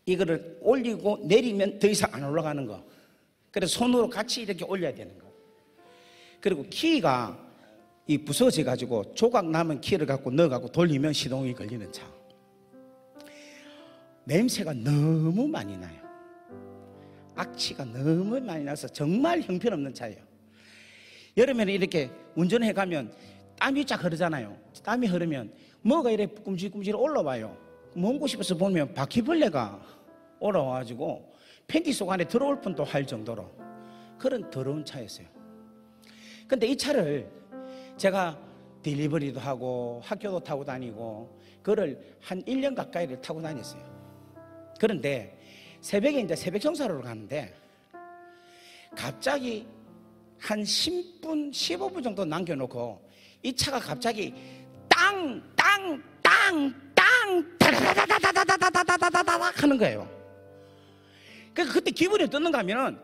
이거를 올리고 내리면 더 이상 안 올라가는 거. 그래서 손으로 같이 이렇게 올려야 되는 거. 그리고 키가 이 부서져 가지고 조각 남은 키를 갖고 넣어 갖고 돌리면 시동이 걸리는 차. 냄새가 너무 많이 나요. 악취가 너무 많이 나서 정말 형편없는 차예요. 여름에는 이렇게 운전해 가면 땀이 쫙 흐르잖아요. 땀이 흐르면 뭐가 이렇게 꿈질꿈질 올라와요. 먼 곳에서 보면 바퀴벌레가 올라와가지고 팬티 속 안에 들어올 뻔도 할 정도로 그런 더러운 차였어요. 근데 이 차를 제가 딜리버리도 하고 학교도 타고 다니고 그거를 한 1년 가까이를 타고 다녔어요. 그런데 새벽에 이제 새벽 청소하러 가는데 갑자기 한 10분, 15분 정도 남겨놓고 이 차가 갑자기 땅, 땅, 땅, 땅, 다다다다다다다다다다다다 하는 거예요. 그러니까 그때 기분이 어떻는가 하면은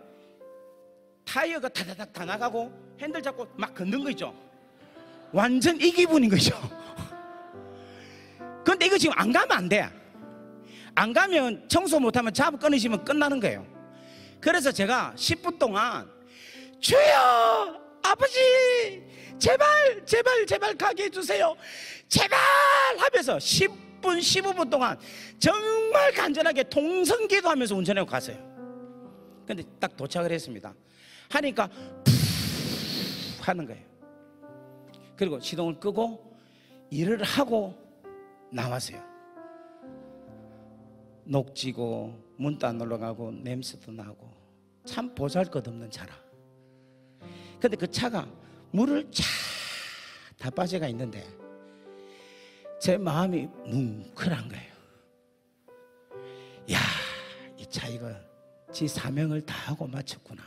타이어가 다다닥 다 나가고 핸들 잡고 막 걷는 거 있죠. 완전 이 기분인 거죠. 그런데 이거 지금 안 가면 안 돼. 안 가면 청소 못하면 잡아 끊으시면 끝나는 거예요. 그래서 제가 10분 동안 주여 아버지 제발 제발 제발 가게 해주세요 제발 하면서 10분 15분 동안 정말 간절하게 통성기도 하면서 운전하고 갔어요. 근데 딱 도착을 했습니다. 하니까 푸 하는 거예요. 그리고 시동을 끄고 일을 하고 나왔어요. 녹지고 문도 안 올라가고 냄새도 나고 참 보잘것없는 차라. 근데 그 차가 물을 다 빠져가 있는데 제 마음이 뭉클한 거예요. 야, 이 차 이거 지 사명을 다하고 마쳤구나.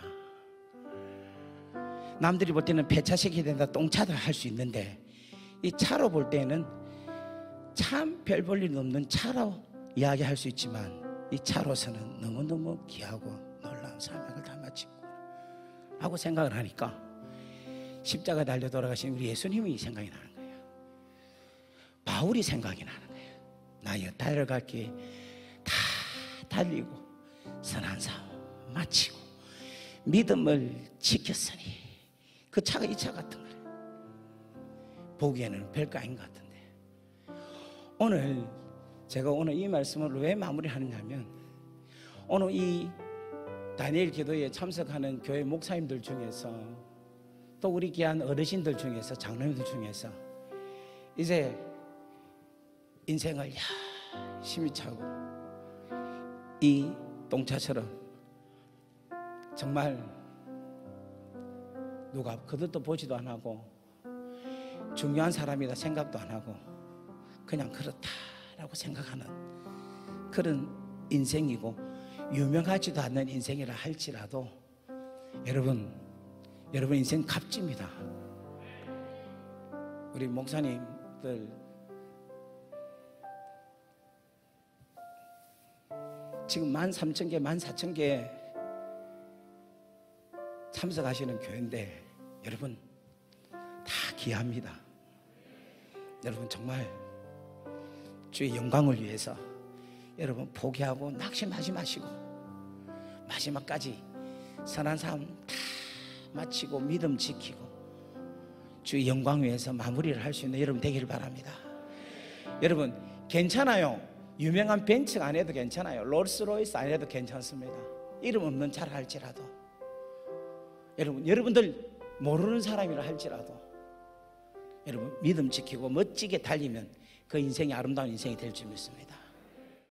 남들이 볼 때는 폐차시켜야 된다, 똥차다 할 수 있는데 이 차로 볼 때는 참 별 볼 일 없는 차로 이야기할 수 있지만 이 차로서는 너무너무 귀하고 놀라운 사명을 다 마치고 하고 생각을 하니까 십자가 달려 돌아가신 우리 예수님이 생각이 나는 거예요. 바울이 생각이 나는 거예요. 나여 달려갈 길 다 달리고 선한 싸움 마치고 믿음을 지켰으니 그 차가 이 차 같은 거예요. 보기에는 별거 아닌 것 같은데 제가 오늘 이 말씀을 왜 마무리하느냐면 오늘 이 다니엘 기도에 참석하는 교회 목사님들 중에서 또 우리 귀한 어르신들 중에서 장로님들 중에서 이제 인생을 열심히 차고 이 똥차처럼 정말 누가 그들도 보지도 안 하고 중요한 사람이다 생각도 안 하고 그냥 그렇다라고 생각하는 그런 인생이고 유명하지도 않는 인생이라 할지라도 여러분 인생 값집니다. 우리 목사님들 지금 13,000개, 14,000개 참석하시는 교회인데 여러분 다 귀합니다. 여러분 정말 주의 영광을 위해서 여러분 포기하고 낙심하지 마시고 마지막까지 선한 삶 다 마치고 믿음 지키고 주의 영광 위해서 마무리를 할 수 있는 여러분 되기를 바랍니다. 여러분 괜찮아요. 유명한 벤츠가 안 해도 괜찮아요. 롤스로이스 안 해도 괜찮습니다. 이름 없는 차를 할지라도 여러분들 모르는 사람이라 할지라도 여러분 믿음 지키고 멋지게 달리면 그 인생이 아름다운 인생이 될 줄 믿습니다.